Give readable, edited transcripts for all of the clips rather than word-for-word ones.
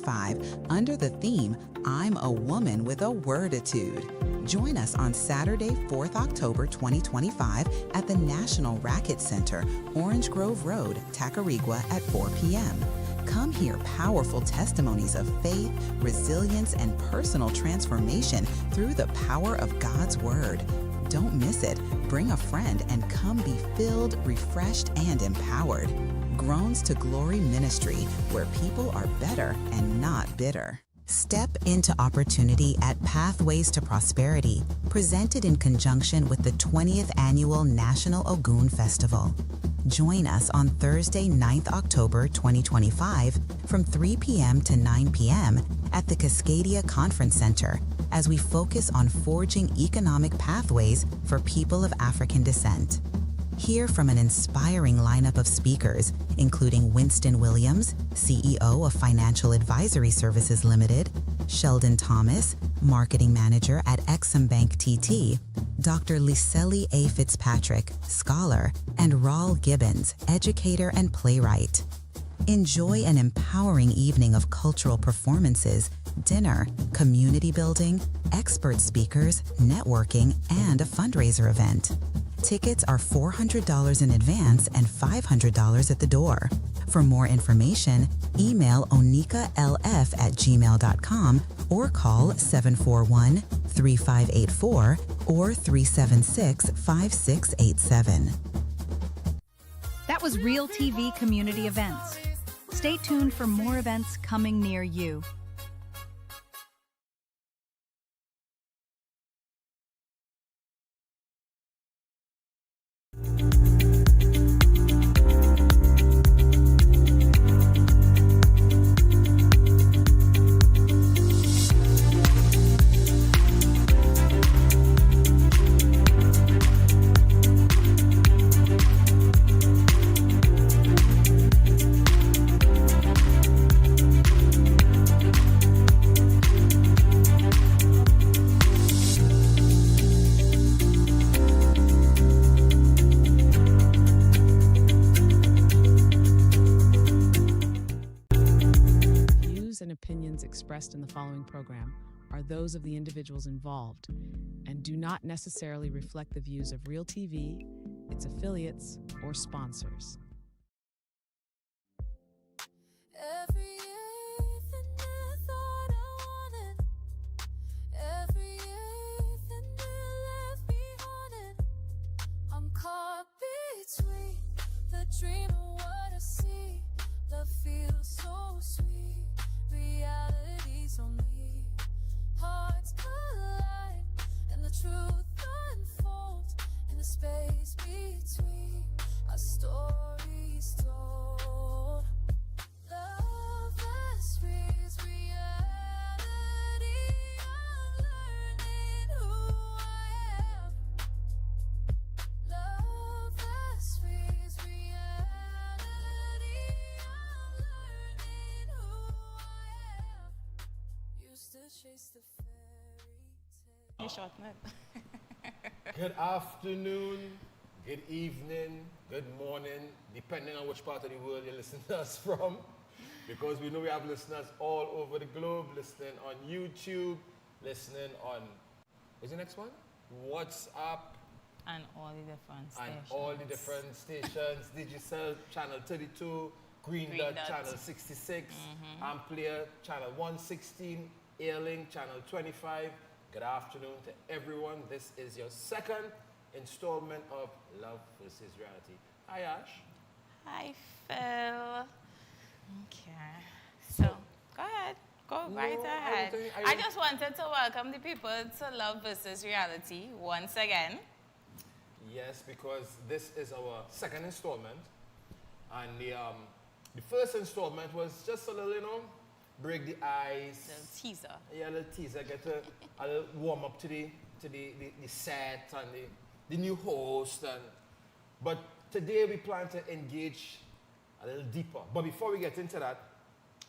2025 under the theme, I'm a Woman with a Worditude. Join us on Saturday, 4th October 2025 at the National Racquet Center, Orange Grove Road, Tacarigua at 4 p.m. Come hear powerful testimonies of faith, resilience, and personal transformation through the power of God's Word. Don't miss it. Bring a friend and come be filled, refreshed, and empowered. Groans to Glory Ministry, where people are better and not bitter. Step into opportunity at Pathways to Prosperity, presented in conjunction with the 20th Annual National Ogun Festival. Join us on Thursday, 9th October 2025 from 3 p.m. to 9 p.m. at the Cascadia Conference Center as we focus on forging economic pathways for people of African descent. Hear from an inspiring lineup of speakers, including Winston Williams, CEO of Financial Advisory Services Limited, Sheldon Thomas, Marketing Manager at Exim Bank TT, Dr. Liseli A. Fitzpatrick, scholar, and Raul Gibbons, educator and playwright. Enjoy an empowering evening of cultural performances, dinner, community building, expert speakers, networking, and a fundraiser event. Tickets are $400 in advance and $500 at the door. For more information, email onikalf@gmail.com or call 741-3584 or 376-5687. That was Real TV Community Events. Stay tuned for more events coming near you. Expressed in the following program are those of the individuals involved and do not necessarily reflect the views of Real TV, its affiliates, or sponsors. Every evening I thought I wanted, every evening it left me haunted. I'm caught between the dream and what I see. Love feels so sweet. Reality's on me. Hearts collide and the truth unfolds in the space between our stories told. Love has reached reality. I'm learning who I am. Love has reached reality. I'm learning who I am. Used to chase the fairy tale. Short man. Good afternoon, good evening, good morning, depending on which part of the world you're listening to us from. Because we know we have listeners all over the globe, listening on YouTube, listening on, what's the next one? WhatsApp. And all the different stations. And all the different stations. Digicel, channel 32, Green Dot, channel 66, Amplier, channel 116, Airlink, channel 25. Good afternoon to everyone. This is your second installment of Love versus Reality. Hi, Ash. Hi, Phil. Okay. So, go ahead. Go right ahead. I just wanted to welcome the people to Love versus Reality once again. Yes, because this is our second installment. And the first installment was just a little, break the ice. A little teaser. Yeah, a little teaser. Get a little warm up to the set and the new host. But today we plan to engage a little deeper. But before we get into that,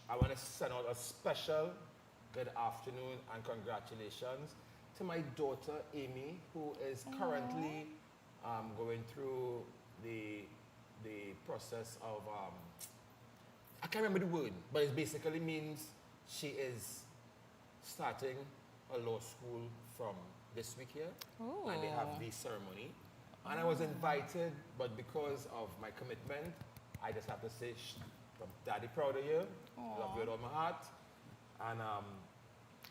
I want to send out a special good afternoon and congratulations to my daughter Amy, who is currently going through the process of I can't remember the word, but it basically means she is starting a law school from this week here, and they have the ceremony. And I was invited, but because of my commitment, I just have to say, I'm daddy proud of you. Love you with all my heart. And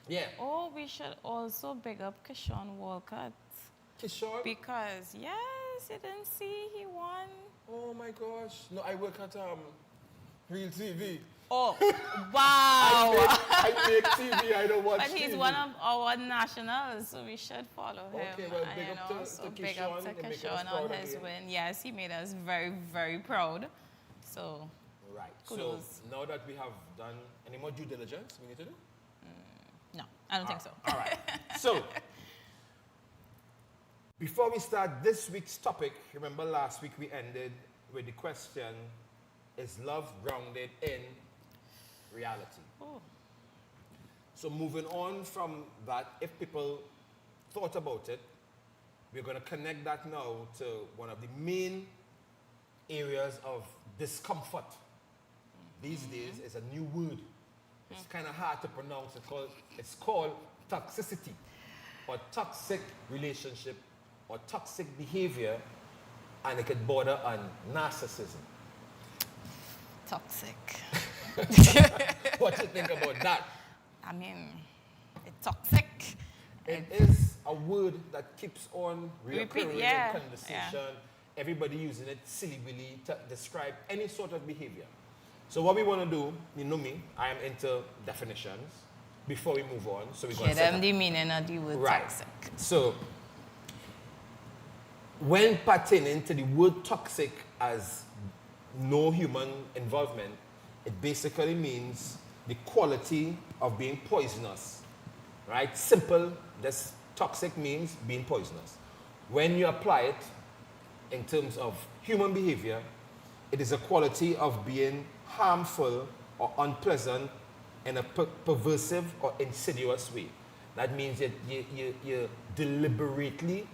yeah. Oh, we should also big up Kishon Walcott. Kishon? Because, yes, you didn't see he won. Oh my gosh. No, I work at Real TV. Oh, wow. I make TV, I don't watch But he's TV. one of our nationals, so we should follow him. Okay, well, big and up to also Kishon big up to and making us Kishon proud on his again. win. Yes, he made us very, very proud. So, Right. kudos. So now that we have done any more due diligence we need to do? No, I don't think so. All right. So, before we start this week's topic, remember last week we ended with the question, is love grounded in reality? Oh. So moving on from that, if people thought about it, we're going to connect that now to one of the main areas of discomfort. These days is a new word. It's kind of hard to pronounce. It's called toxicity, or toxic relationship, or toxic behavior, and it could border on narcissism. Toxic. What do you think about that? I mean, it's toxic. It is a word that keeps on Repeat, reoccurring yeah, in conversation. Everybody using it silly-willy to describe any sort of behavior. So what we want to do, you know me, I am into definitions before we move on. So we're going Give to them the meaning of the word toxic. So when pertaining to the word toxic as no human involvement, it basically means the quality of being poisonous, right? Simple, this toxic means being poisonous. When you apply it in terms of human behavior, it is a quality of being harmful or unpleasant in a perversive or insidious way. That means that you deliberately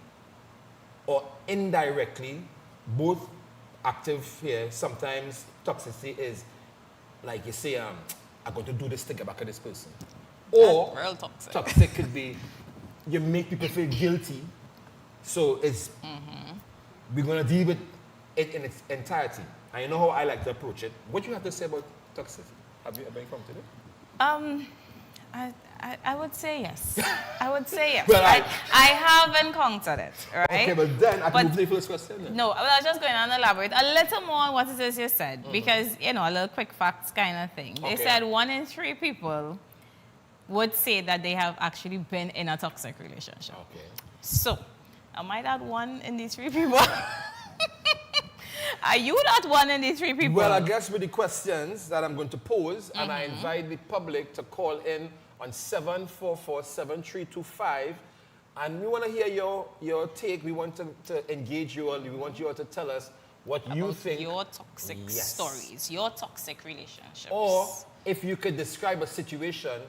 or indirectly, both active here. Sometimes toxicity is like you say, I'm going to do this to get back at this person. Or Real toxic. toxic could be you make people feel guilty. So it's we're going to deal with it in its entirety. And you know how I like to approach it. What do you have to say about toxicity? Have you ever encountered it? I would say yes. I would say yes. Well, I have encountered it, right? Okay, but then I can But- move to the first question then. No, well, I was just going to elaborate a little more on what it is you said, because, you know, a little quick facts kind of thing. They Okay. said 1 in 3 people would say that they have actually been in a toxic relationship. Okay. So, am I that one in these 3 people? Are you that one in these 3 people? Well, I guess with the questions that I'm going to pose, and I invite the public to call in on 744-7325, and we want to hear your take. We want to engage you all. We want you all to tell us what you About think. your toxic Yes. stories, your toxic relationships. Or if you could describe a situation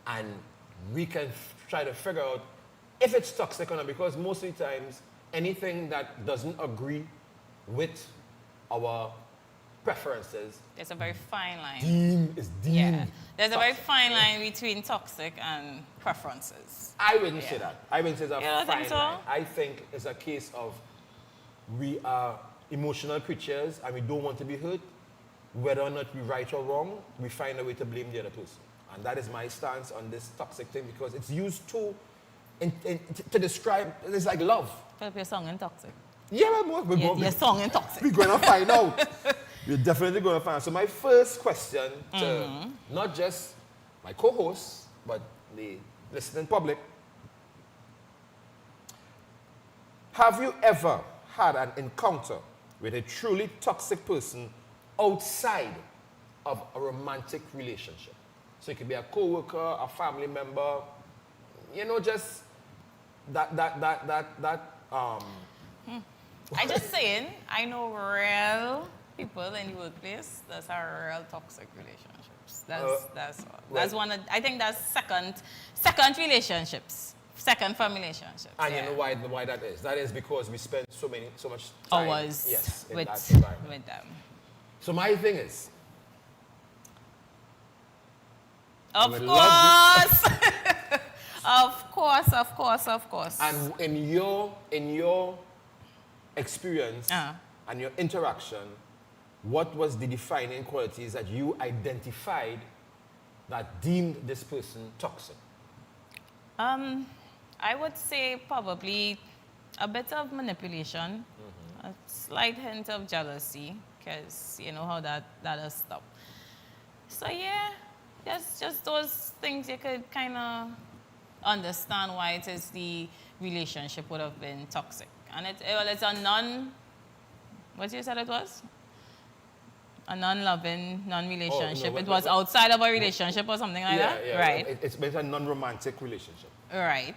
and we can try to figure out if it's toxic or not, because most of the times anything that doesn't agree with our preferences There's a very fine line. is deemed Yeah. There's a very toxic. fine line between toxic and preferences. I wouldn't say Yeah. that. I wouldn't say it's a You don't fine think so? line. I think it's a case of we are emotional creatures and we don't want to be hurt. Whether or not we're right or wrong, we find a way to blame the other person. And that is my stance on this toxic thing, because it's used to describe, it's like love. Philip, your song in toxic. Yeah, we're Your song in toxic. we're going to find out. We're definitely going to find out. So my first question to not just my co-hosts, but the listening public. Have you ever had an encounter with a truly toxic person outside of a romantic relationship? So it could be a co-worker, a family member, you know, just I just saying, I know real people in the workplace that are real toxic relationships. That's one of, I think that's second relationships. Second from relationships. And yeah. you know why that is? That is because we spend so much time Hours in with, that environment. with them. So my thing is, Of would love course. Of course. And in your experience and your interaction, what was the defining qualities that you identified that deemed this person toxic? I would say probably a bit of manipulation, a slight hint of jealousy, because you know how that has stopped. So yeah, just those things you could kind of understand why it is the relationship would have been toxic. And it's a what you said it was? A non-loving, non-relationship. Oh, no, it was outside of a relationship or something like that? Yeah, Right. It's a non-romantic relationship. Right.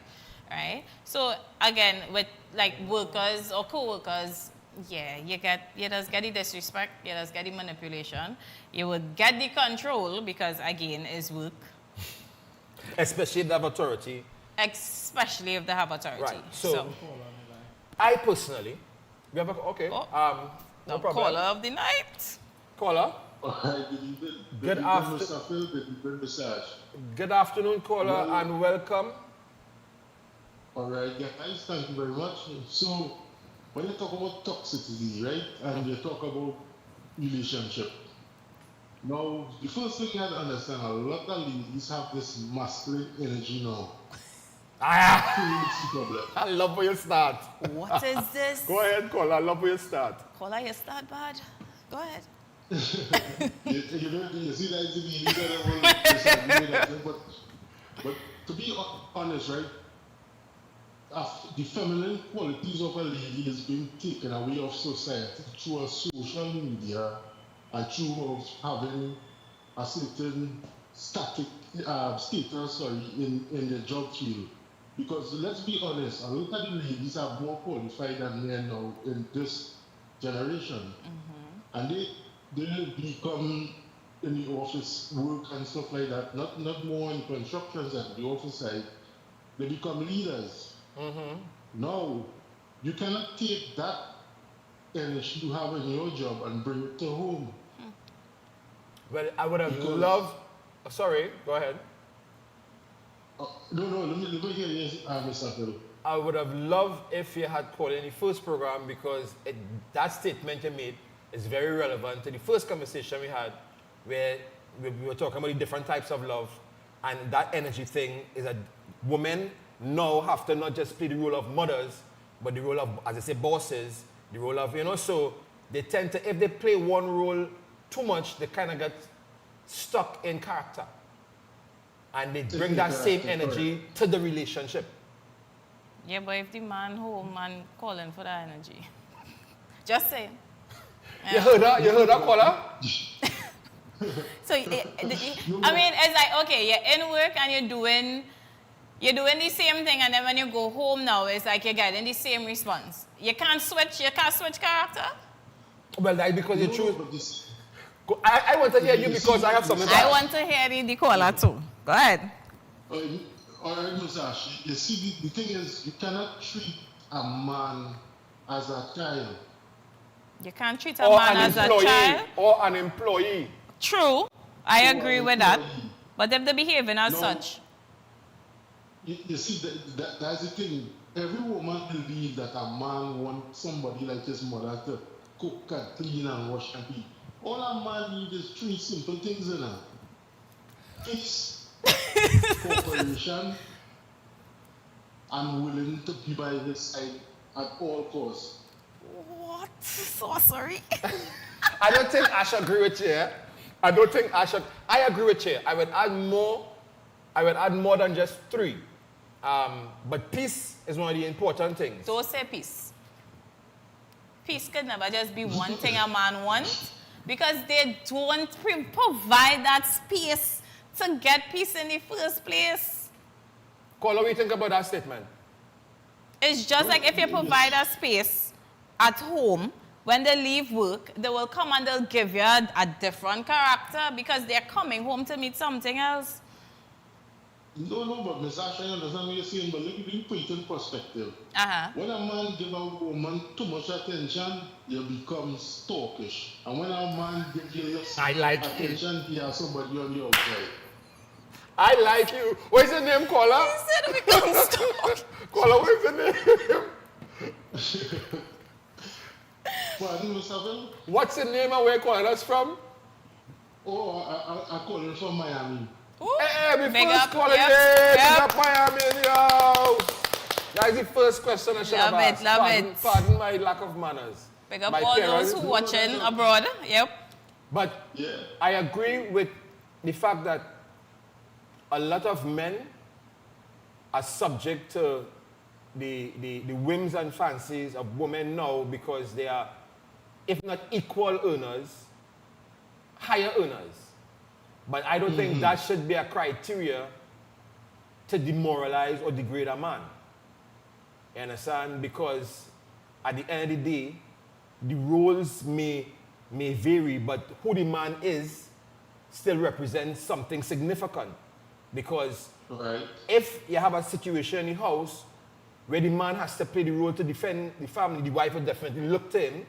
So again, with like workers or co-workers, yeah, you just get the disrespect, you just get the manipulation. You would get the control because again, it's work. Especially if they have authority. Especially if they have authority. Right. So I personally, we have the no problem. caller of the night. Caller. Good Good afternoon, caller, and welcome. All right, guys, thank you very much. So, when you talk about toxicity, right, and you talk about relationship, now, the first thing you have to understand, a lot of ladies have this masculine energy now. I love where you start. What is this? Go ahead, caller. I love where you start. Caller, you start bad. Go ahead. you see that is the leader, but to be honest, right, the feminine qualities of a lady is being taken away of society through a social media and through having a certain status in the job field. Because let's be honest, a lot of the ladies are more qualified than men now in this generation. And they become in the office work and stuff like that, not more in construction at the office side, they become leaders. Now, you cannot take that energy you have in your job and bring it to home. Well, I would have loved. Sorry, go ahead. No, let me hear you, Mr. Phil. I would have loved if you had called in the first program because that statement you made is very relevant to the first conversation we had where we were talking about the different types of love, and that energy thing is that women now have to not just play the role of mothers, but the role of, as I say, bosses, the role of, so they tend to, if they play one role too much, they kind of get stuck in character. And they bring that same energy to the relationship. Yeah, but if the man home and calling for that energy. Just saying. You heard that, caller? So, I mean, it's like, okay, you're in work and you're doing the same thing, and then when you go home now, it's like you're getting the same response. You can't switch character? Well, that's because you choose. I want to hear you because I have something to I want to hear the caller too. Go ahead. All right, Ms. Ash, you see, the thing is, you cannot treat a man as a child. You can't treat a man as a child. Or an employee. True. I agree with that. But if they're behaving as such. You see, that's the thing. Every woman believes that a man wants somebody like his mother to cook and clean and wash and clean. All a man needs is three simple things in her. Peace, cooperation, and willing to be by his side at all costs. What? So sorry. I don't think Ash agree with you. I agree with you. I would add more than just three. But peace is one of the important things. Don't say peace. Peace could never just be one thing a man wants, because they don't provide that space to get peace in the first place. Caller, what do you think about that statement? It's just like if you provide a space at home, when they leave work, they will come and they'll give you a different character because they're coming home to meet something else. No, but Ms. Ash, I understand what you're saying, but let me put it in perspective. When a man gives a woman too much attention, you become stalkish. And when a man gives you less attention, he has somebody on the outside. I like you. What is your name, caller? He said we can't stop. Caller, what is your name? Pardon, Mr. Phil? What's your name and where you calling us from? Oh, I call him from Miami. Ooh, Hey, we big first up, calling yep, it. yep. Big up Miami in the house. That is the first question I should have Love it, asked. love pardon, it. Pardon my lack of manners. Big up My all parents- those who watching abroad. Yep. But Yeah. I agree with the fact that a lot of men are subject to the whims and fancies of women now because they are, if not equal earners, higher earners. But I don't think that should be a criteria to demoralize or degrade a man. You understand? Because at the end of the day, the roles may vary, but who the man is still represents something significant. Because Right. if you have a situation in the house where the man has to play the role to defend the family, the wife will definitely look to him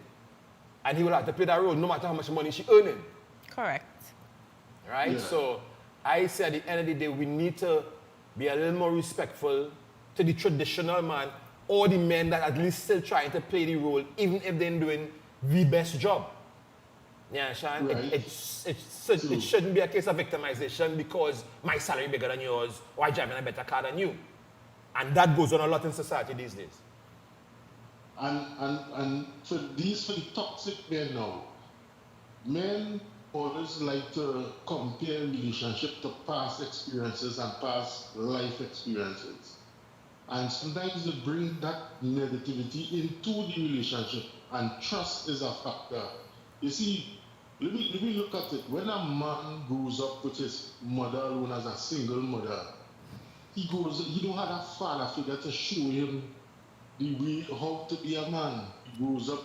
and he will have to play that role no matter how much money she's earning. Correct. Right? Yeah. So I say at the end of the day, we need to be a little more respectful to the traditional man or the men that at least still trying to play the role, even if they're doing the best job. You understand? Right. It shouldn't be a case of victimization because my salary bigger than yours or I'm driving a better car than you. And that goes on a lot in society these days. And for the toxic men now, men always like to compare relationship to past experiences and past life experiences. And sometimes they bring that negativity into the relationship, and trust is a factor. You see, let me look at it. When a man grows up with his mother alone as a single mother, he don't have a father figure to show him the way how to be a man. He grows up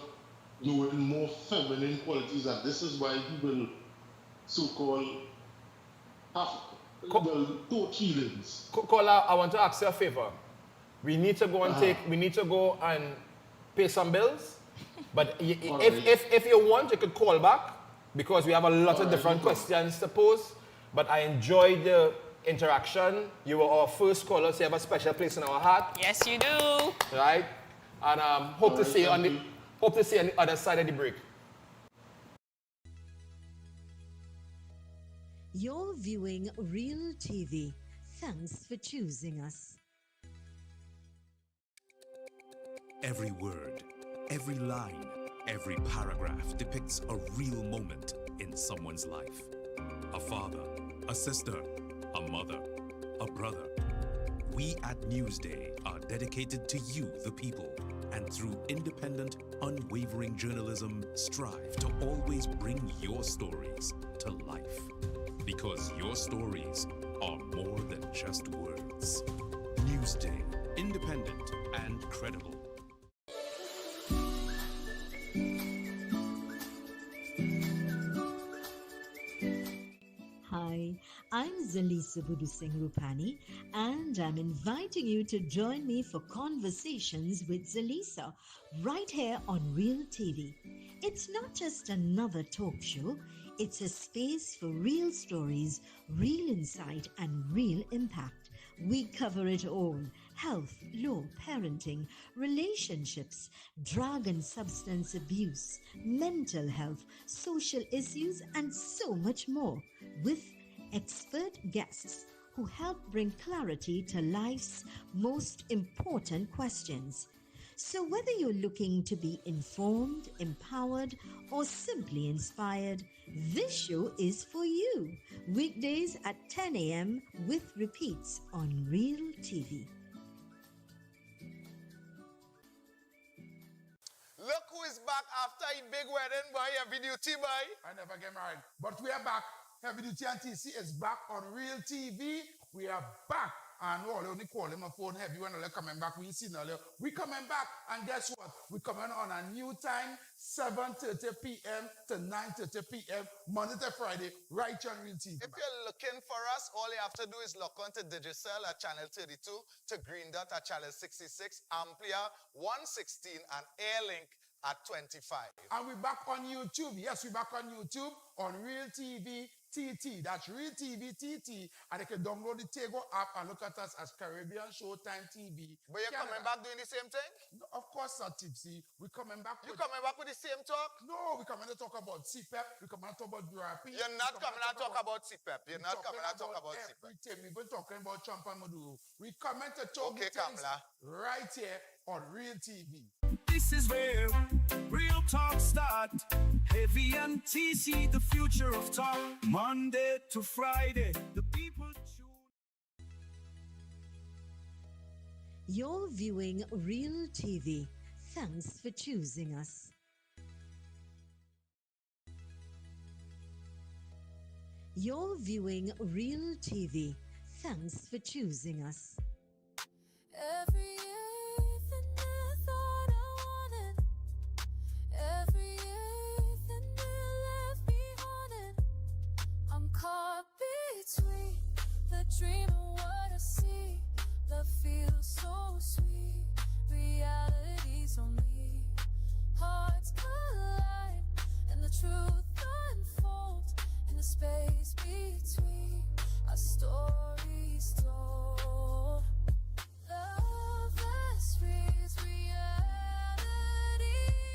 knowing more feminine qualities, and this is why he will so-called have thought feelings. Kola, I want to ask you a favor. We need to go and pay some bills. But if you want, you could call back because we have a lot of different questions to pose. But I enjoyed the interaction. You were our first caller, so you have a special place in our heart. Yes, you do. Right? And hope to see you on the other side of the break. You're viewing Real TV. Thanks for choosing us. Every word, every line, every paragraph depicts a real moment in someone's life. A father, a sister, a mother, a brother. We at Newsday are dedicated to you, the people, and through independent, unwavering journalism, strive to always bring your stories to life. Because your stories are more than just words. Newsday, independent and credible. Hi, I'm Zalisa Budu Singh Rupani, and I'm inviting you to join me for Conversations with Zalisa right here on Real TV. It's not just another talk show, it's a space for real stories, real insight, and real impact. We cover it all: health, law, parenting, relationships, drug and substance abuse, mental health, social issues, and so much more, with expert guests who help bring clarity to life's most important questions. So whether you're looking to be informed, empowered, or simply inspired, this show is for you. Weekdays at 10 a.m. with repeats on Real TV. Look who is back after a big wedding, boy. Heavy duty, boy. I never get married. But we are back. Heavy Duty and TC is back on Real TV. We are back. And we only call him a phone heavy when they're coming back. We seen earlier. We coming back. And guess what? We coming on a new time, 7:30 p.m. to 9:30 p.m. Monday to Friday, right here on Real TV. If you're looking for us, all you have to do is log on to Digicel at channel 32, to Green Dot at channel 66, Amplia 116, and Airlink at 25. And we're back on YouTube. Yes, we're back on YouTube on Real TV TT. That's Real TV TT. And they can download the Tego app and look at us as Caribbean Showtime TV. But you're coming back doing the same thing? No, of course not, Tipsy. We're coming back. You coming back with the same talk? No, we're coming to talk about CPEP. We're coming to talk about URP. You're not coming to talk about CPEP. You're not coming to talk about CPEP. Everything. We've been talking about Trump and Maduro. We're coming to talk Okay, things Kamala. right here on Real TV. This is where real talk start. Heavy and TC, the future of talk. Monday to Friday, the people tune. You're viewing Real TV. Thanks for choosing us. You're viewing Real TV. Thanks for choosing us. Everything I thought I wanted, everything that left me haunted. I'm caught between the dream and what I see. Love feels so sweet, reality's on me. Hearts collide and the truth unfolds in the space between our stories told. Love has raised reality.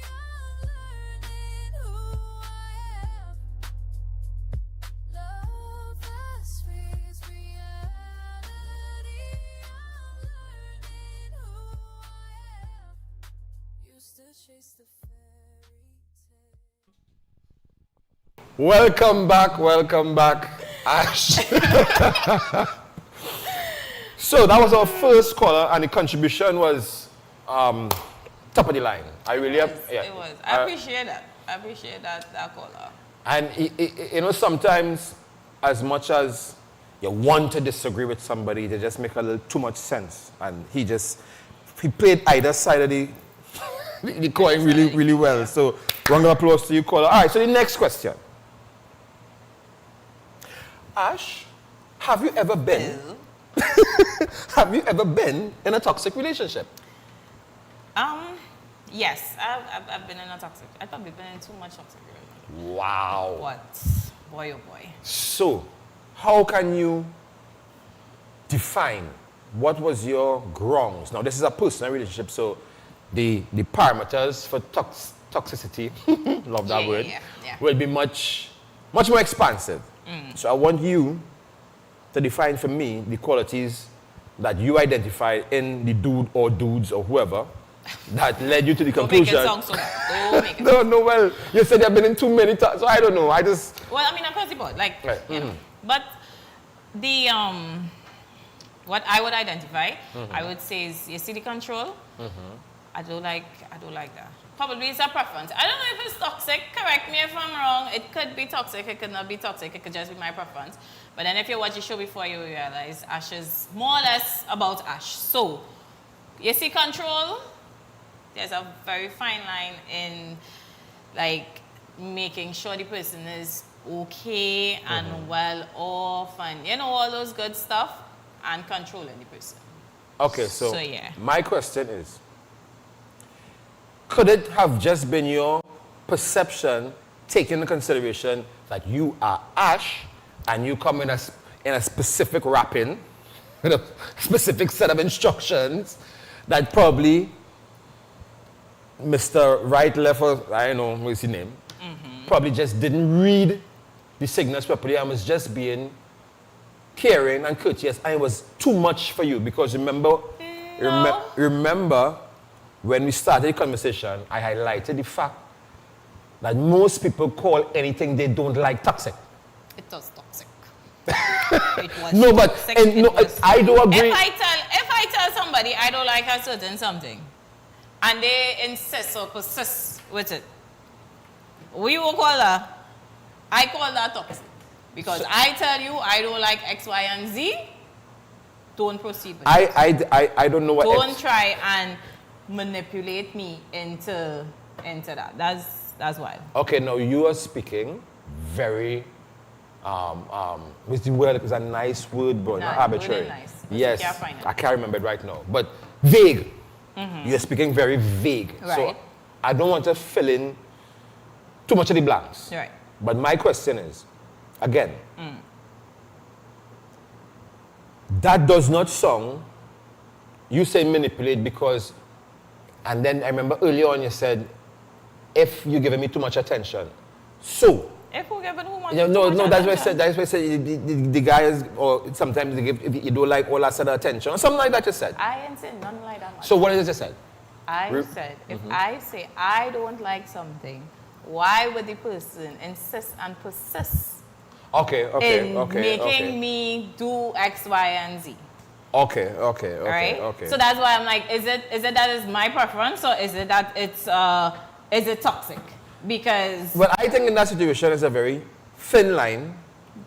I'm learning who I am. Love has raised reality. I'm learning who I am. Used to chase the fairy tale. Welcome back, Ash. So that was our first caller, and the contribution was top of the line. I really It was. I appreciate that. I appreciate that caller. And you know, sometimes, as much as you want to disagree with somebody, they just make a little too much sense. And he played either side of the the coin really well. So round of applause to you, caller. All right. So the next question. Ash, have you ever been? Have you ever been in a toxic relationship? Yes, I've been in a toxic. I've probably been in too much toxic relationship. Wow. What? Boy, oh boy. So, how can you define what was your grounds? Now, this is a personal relationship, so the parameters for toxicity, love that word, will be much more expansive. So I want you to define for me the qualities that you identified in the dude or dudes or whoever that led you to the conclusion. Don't make it sound so bad. Don't make it No, well, you said you've been in too many times, so I don't know. Well, I mean, across the board, like, right. you know. But the, what I would identify, I would say is, you see the control? I don't like that. Probably it's a preference. I don't know if it's toxic. Correct me if I'm wrong. It could be toxic. It could not be toxic. It could just be my preference. But then if you watch the show before, you realize Ash is more or less about Ash. So, you see control? There's a very fine line in, like, making sure the person is okay and well off and, you know, all those good stuff, and controlling the person. Okay, so yeah. My question is, could it have just been your perception, taking into consideration that you are Ash and you come in a specific wrapping, with a specific set of instructions that probably Mr. Right, Left, or I don't know what's his name, probably just didn't read the signals properly and was just being caring and courteous, and it was too much for you because remember when we started the conversation, I highlighted the fact that most people call anything they don't like toxic. It was toxic. It was no, but toxic. I do agree. If I tell somebody I don't like a certain something, and they insist or persist with it, we will call that. I call that toxic. Because I tell you I don't like X, Y, and Z, don't proceed with it. I don't know what. Don't try and manipulate me into that. That's wild. Okay, now you are speaking very with the word, it's a nice word, but not arbitrary. Nice. Yes, I can't remember it right now, but vague. You're speaking very vague. Right. So I don't want to fill in too much of the blanks. Right. But my question is, again, that does not sound, you say manipulate because, and then I remember earlier on you said, if you're giving me too much attention. So, If we're giving who wants no, too much that's what I attention. said. That's what I said. The guys, or sometimes they give, if you don't like all that sort of attention, or something like that you said. I ain't said nothing like that. So what is it you said? I said, if I say I don't like something, why would the person insist and persist Okay, in making me do X, Y, and Z? Okay. Right? So that's why I'm like, is it that is my preference, or is it that is it toxic? Because Well, I think in that situation it's a very thin line,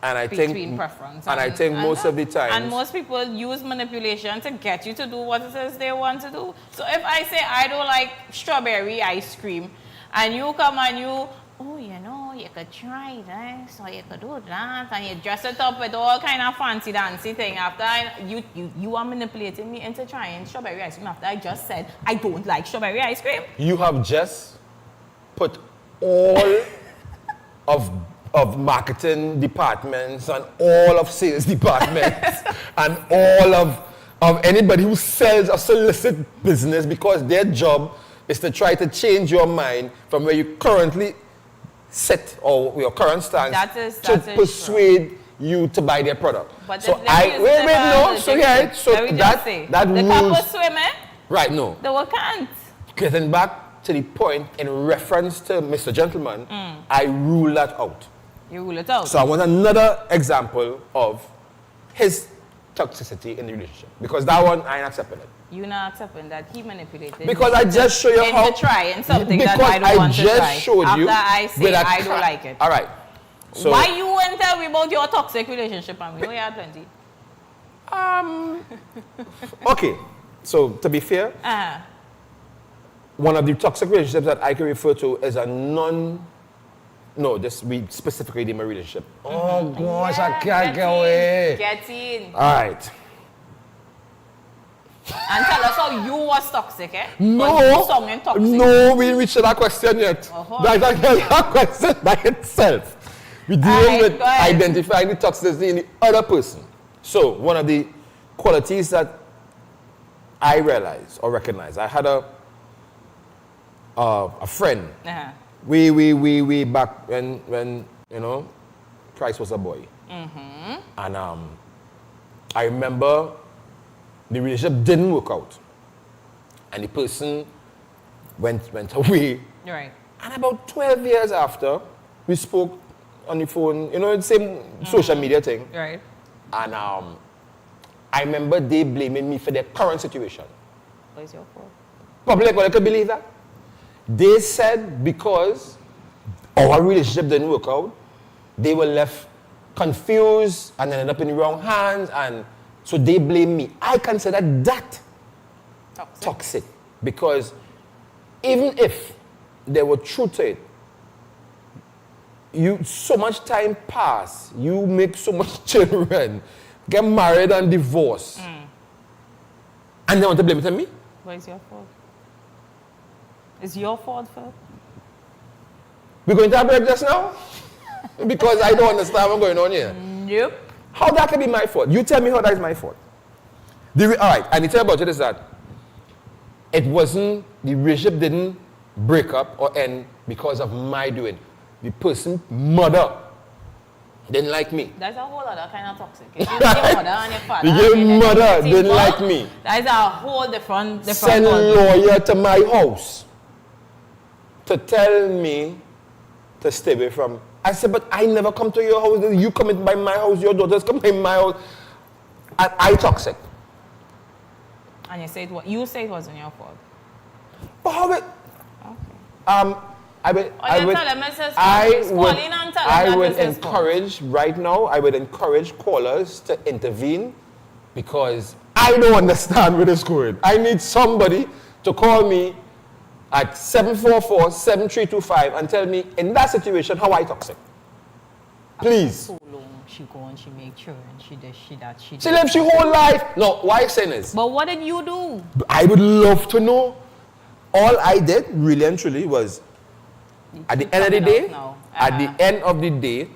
and I between think preference and I think most of the time, and most people use manipulation to get you to do what it is they want to do. So if I say I don't like strawberry ice cream, and you come and you, oh, you know, you could try this, or you could do that, and you dress it up with all kind of fancy dancy thing. After you are manipulating me into trying strawberry ice cream after I just said I don't like strawberry ice cream. you have just put all of marketing departments and all of sales departments and all of anybody who sells or solicit business, because their job is to try to change your mind from where you currently sit or your current stance to persuade you to buy their product. But So let me use that the rules. couple swimming, Right, no. they will can't. Getting back to the point in reference to Mr. Gentleman, I rule that out. You rule it out. So I want another example of his toxicity in the relationship, because that one I ain't accepting it. You not accepting that he manipulated Because you I just show you into how trying something because that I don't want to just try. showed you After I say with a I don't like it. All right. So Why you won't tell me about your toxic relationship? And we know you had plenty. okay. So to be fair, one of the toxic relationships that I can refer to is a we specifically in my relationship. Oh gosh, I can't get away. Get in. All right. And tell us how you was toxic, eh? No, You sounding toxic. no, we didn't reach that question yet. That question by itself. We're dealing with identifying the toxicity in the other person. So one of the qualities that I realized or recognized, I had a friend. We back when you know Christ was a boy, and I remember the relationship didn't work out, and the person went away. Right. And about 12 years after, we spoke on the phone, you know, the same social media thing. Right. And I remember they blaming me for their current situation. What is your fault? Public, well, I could believe that. They said because our relationship didn't work out, they were left confused and ended up in the wrong hands, and so they blame me. I consider that toxic because even if there were truth to it, so much time pass, you make so much children, get married and divorce, and they want to blame it on me? What is your fault? It's your fault, Phil. We're going to have break just now? Because I don't understand what's going on here. Nope. How that can be my fault? You tell me how that is my fault. All right, and the thing about it is that it wasn't, the relationship didn't break up or end because of my doing. The person's mother didn't like me. That's a whole other kind of toxic. If your mother and your father. Your mother didn't like me. That is a whole different Send a lawyer to my house to tell me to stay away from. I said, but I never come to your house. You come in by my house, your daughters come in my house. And I toxic. And you say it wasn't your fault. But how it? I would encourage right now, I would encourage callers to intervene because I don't understand where this is going. I need somebody to call me at 744-7325 and tell me in that situation how I toxic. Please. So long she go and she make sure and she this, she that, she She lives her whole life. No, why I'm saying this? But what did you do? I would love to know. All I did, really and truly, was at the end of the day,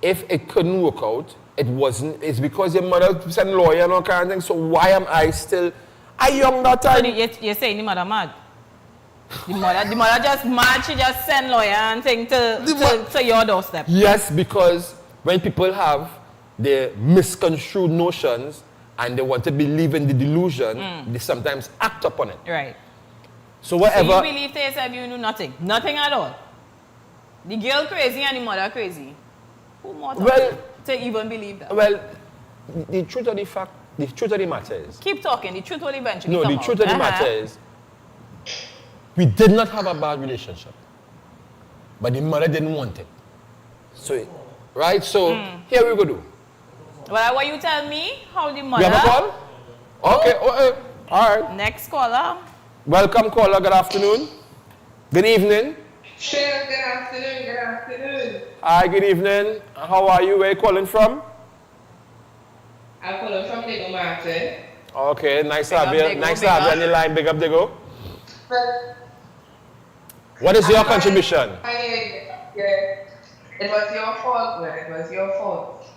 if it couldn't work out, it wasn't, it's because your mother sent lawyer and all kind of things, so why am I still a young that time? So you're saying the mother mad? The mother just mad, she just send lawyer and thing to your doorstep. Yes, because when people have their misconstrued notions and they want to believe in the delusion, they sometimes act upon it. Right. So whatever. So you believe to yourself you knew nothing? Nothing at all? The girl crazy and the mother crazy? Who more to even believe that? Well, the truth of the matter is. Keep talking, the truth will eventually No, come the out. truth of the matter is, we did not have a bad relationship. But the mother didn't want it. So, right? So, here we go do. Well, what you tell me, how the You mother... have a call? Okay, all right. Next caller. Welcome, caller. Good afternoon. Good evening. Good afternoon. Hi, good evening. How are you? Where are you calling from? I'm calling from Diego Martin. Okay, nice to have you. Nice to have you on the line. Big up, Diego. What is your contribution? It was your fault, man. It was your fault.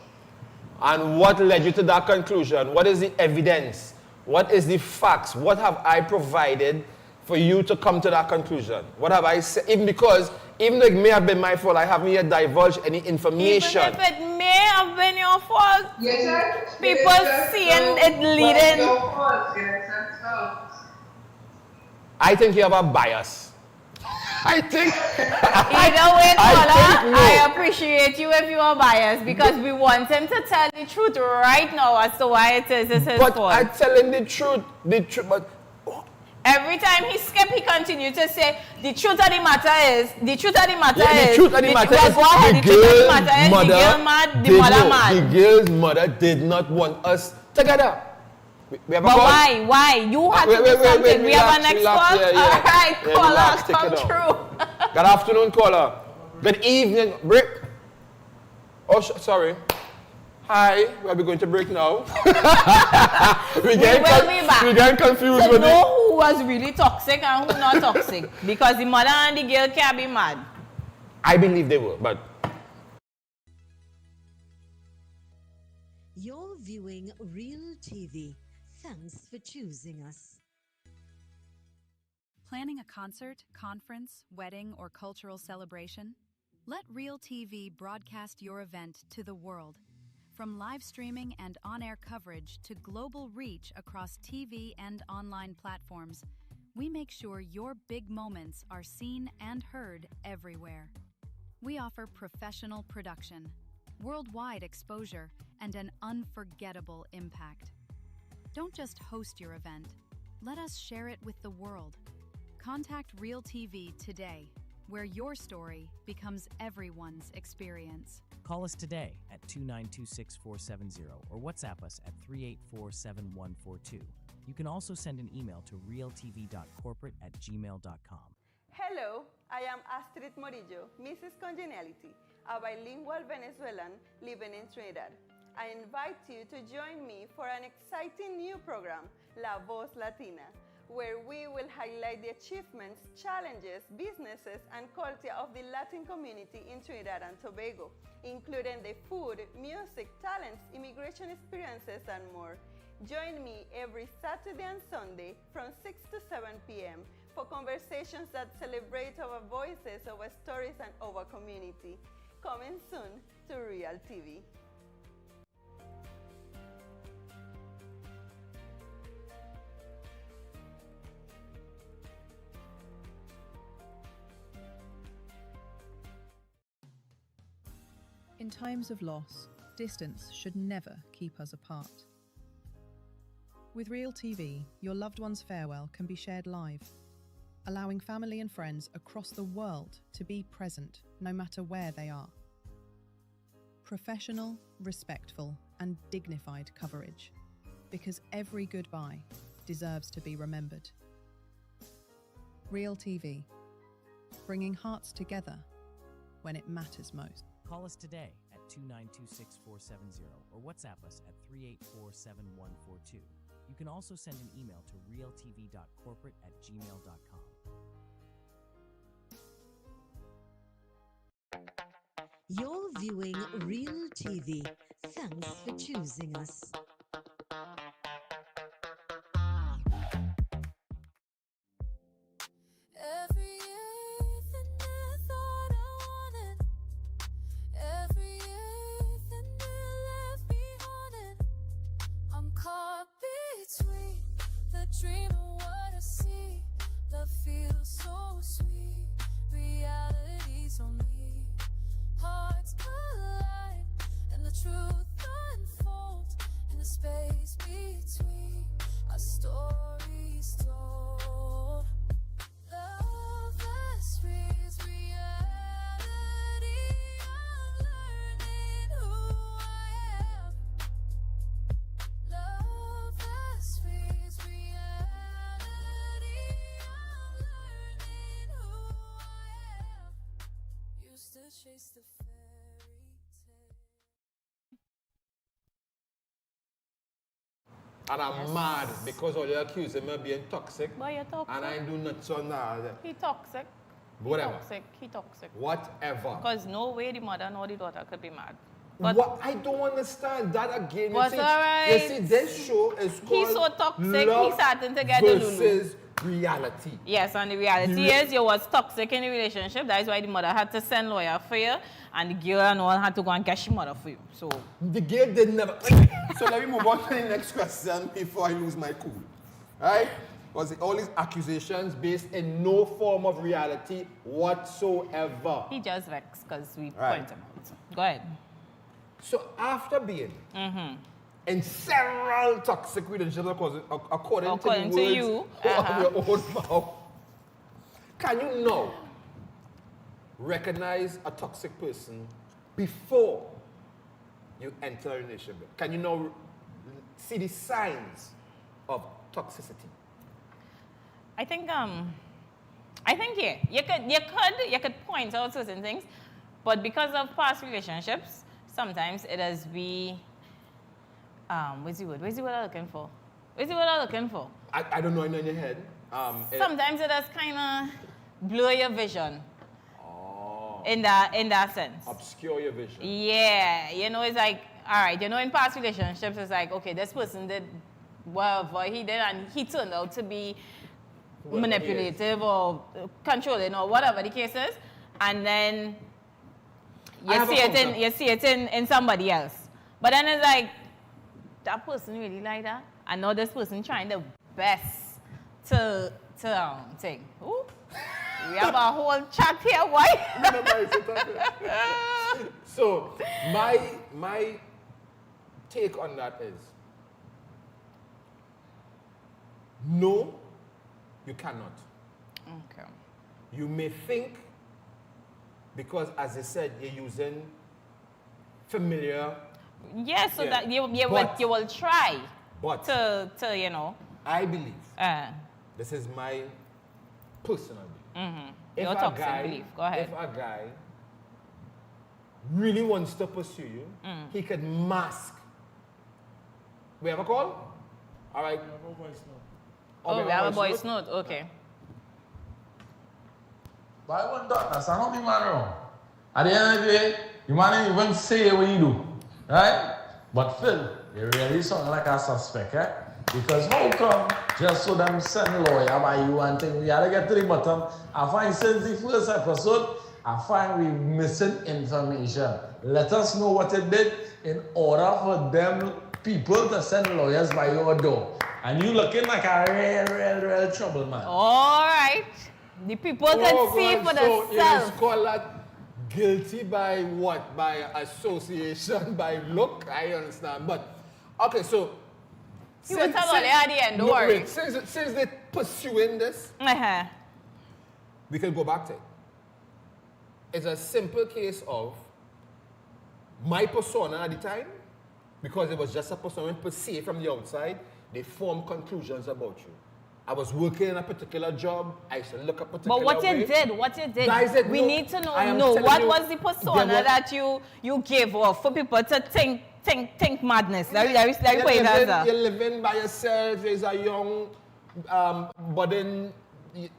And what led you to that conclusion? What is the evidence? What is the facts? What have I provided for you to come to that conclusion? What have I said? Even though it may have been my fault, I haven't yet divulged any information. Even if it may have been your fault, Yes, people seeing it leading. Your fault. Yes, so. I think you have a bias. I think. Either way, caller, I appreciate you if you are biased because we want him to tell the truth right now as to why it is his fault. But I'm telling the truth, but every time he skip, he continues to say, the truth of the matter is, the girl mad, the mother mad. The girl's mother did not want us together. We have a but call? Why? You had to do something. We have a next call? Yeah. All right, Relax, caller, come through. Good afternoon, caller. Good evening, break. Oh, sorry. Hi, where are we going to break now? we get confused with know who was really toxic and who not toxic because the mother and the girl can't be mad. I believe they were, but You're viewing Real TV. Thanks for choosing us. Planning a concert, conference, wedding, or cultural celebration? Let Real TV broadcast your event to the world. From live streaming and on-air coverage to global reach across TV and online platforms, we make sure your big moments are seen and heard everywhere. We offer professional production, worldwide exposure, and an unforgettable impact. Don't just host your event. Let us share it with the world. Contact Real TV today, where your story becomes everyone's experience. Call us today at 2926470 or WhatsApp us at 3847142. You can also send an email to realtv.corporate@gmail.com. Hello, I am Astrid Morillo, Mrs. Congeniality, a bilingual Venezuelan living in Trinidad. I invite you to join me for an exciting new program, La Voz Latina, where we will highlight the achievements, challenges, businesses, and culture of the Latin community in Trinidad and Tobago, including the food, music, talents, immigration experiences, and more. Join me every Saturday and Sunday from 6 to 7 p.m. for conversations that celebrate our voices, our stories, and our community. Coming soon to Real TV. In times of loss, distance should never keep us apart. With Real TV, your loved one's farewell can be shared live, allowing family and friends across the world to be present no matter where they are. Professional, respectful, and dignified coverage, because every goodbye deserves to be remembered. Real TV, bringing hearts together when it matters most. Call us today at 2926470 or WhatsApp us at 3847142. You can also send an email to realtv.corporate@gmail.com. You're viewing Real TV. Thanks for choosing us. Everything I thought I wanted, everything I left behind. I'm caught between the dream and what I see. Love feels so sweet, reality's on me. Hearts collide and the truth unfolds in the space between our stories told. Love as frees reality. I'm learning who I am. Love as frees reality. I'm learning who I am. Used to chase the fairy tale. And I'm mad because all you accuse him of being toxic. Boy, you're toxic. And I do not on that. He toxic. Whatever. He toxic. Whatever. Because no way the mother nor the daughter could be mad. What I don't understand that again. But You see, alright. you see, this show is called He's so toxic, Love he's starting to get the Lulu. versus reality. Yes, and the reality is you was toxic in the relationship. That is why the mother had to send lawyer for you, and the girl and all had to go and cash the mother for you. So the girl did never. So let me move on to the next question before I lose my cool. Right? Was it all these accusations based in no form of reality whatsoever? he just vexed because we Right. point him out. Go ahead. So after being in several toxic relationships, according to the words you, of your own mouth, can you now recognize a toxic person before you enter a relationship? Can you now see the signs of toxicity? I think yeah, you could point out certain things, but because of past relationships, sometimes it has be where's the word I'm looking for? I don't know in your head. Sometimes it does kind of blur your vision. In that sense. Obscure your vision. Yeah, you know, it's like, all right, you know, in past relationships, it's like, okay, this person did whatever he did, and he turned out to be manipulative or controlling or whatever the case is, and then you see it in somebody else. But then it's like, that person really like that. I know this person trying their best to take. Ooh. We have a whole chat here, why? So my take on that is, no, you cannot. Okay. You may think, because as I said, you're using familiar. Yes, so that you will try to you know. I believe, this is my personal belief. If Your a toxic guy, belief. Go ahead. If a guy really wants to pursue you, he could mask. We have a call? All right. We have a voice note. Oh, we have a voice note. Okay. But I want that's not the man wrong. At the end of the day, you might not even say what you do. Right? But Phil, you really sound like a suspect, eh? Because how come just so them send lawyer by you and thing, we gotta get to the bottom. I find since the first episode, I find we missing information. Let us know what it did in order for them people to send lawyers by your door. And you looking like a real trouble man. All right. The people can see for So themselves. it's called that guilty by what? By association, by look? I understand. But, okay, so... You will tell all at the end, don't worry. Wait, since they're pursuing this, we can go back to it. It's a simple case of my persona at the time, because it was just a persona per se from the outside, they form conclusions about you. I was working in a particular job, I used to look a particular But what way. you did, we no, need to know, I am what telling you, was the persona that you gave off for people to think madness. You're living by yourself, there's a young budding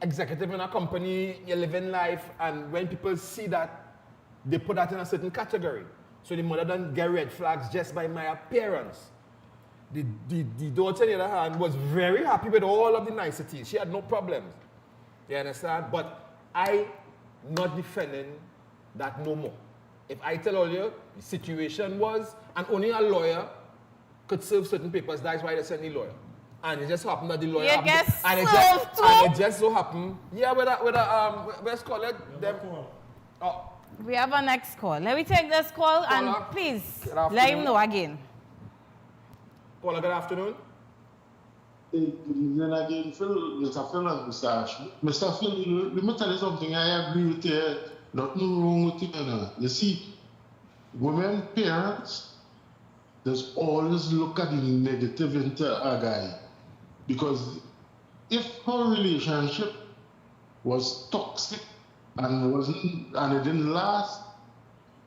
executive in a company, you're living life, and when people see that, they put that in a certain category. So the mother doesn't get red flags just by my appearance. The daughter, on the other hand, was very happy with all of the niceties. She had no problems. You understand? But I not defending that no more. If I tell all you, the situation was, and only a lawyer could serve certain papers, that's why they send the lawyer. And it just happened that the lawyer and it just so happened, yeah, let's call it them. Oh. We have a next call. Let me take this call and please let him know again. Caller, good afternoon. Hey, good evening again, Phil, Mr. Phil and Mr. Ash. Mr. Phil, let me tell you something. I agree with you. Nothing wrong with it. You see, women, parents, there's always look at the negative into a guy. Because if her relationship was toxic and it didn't last,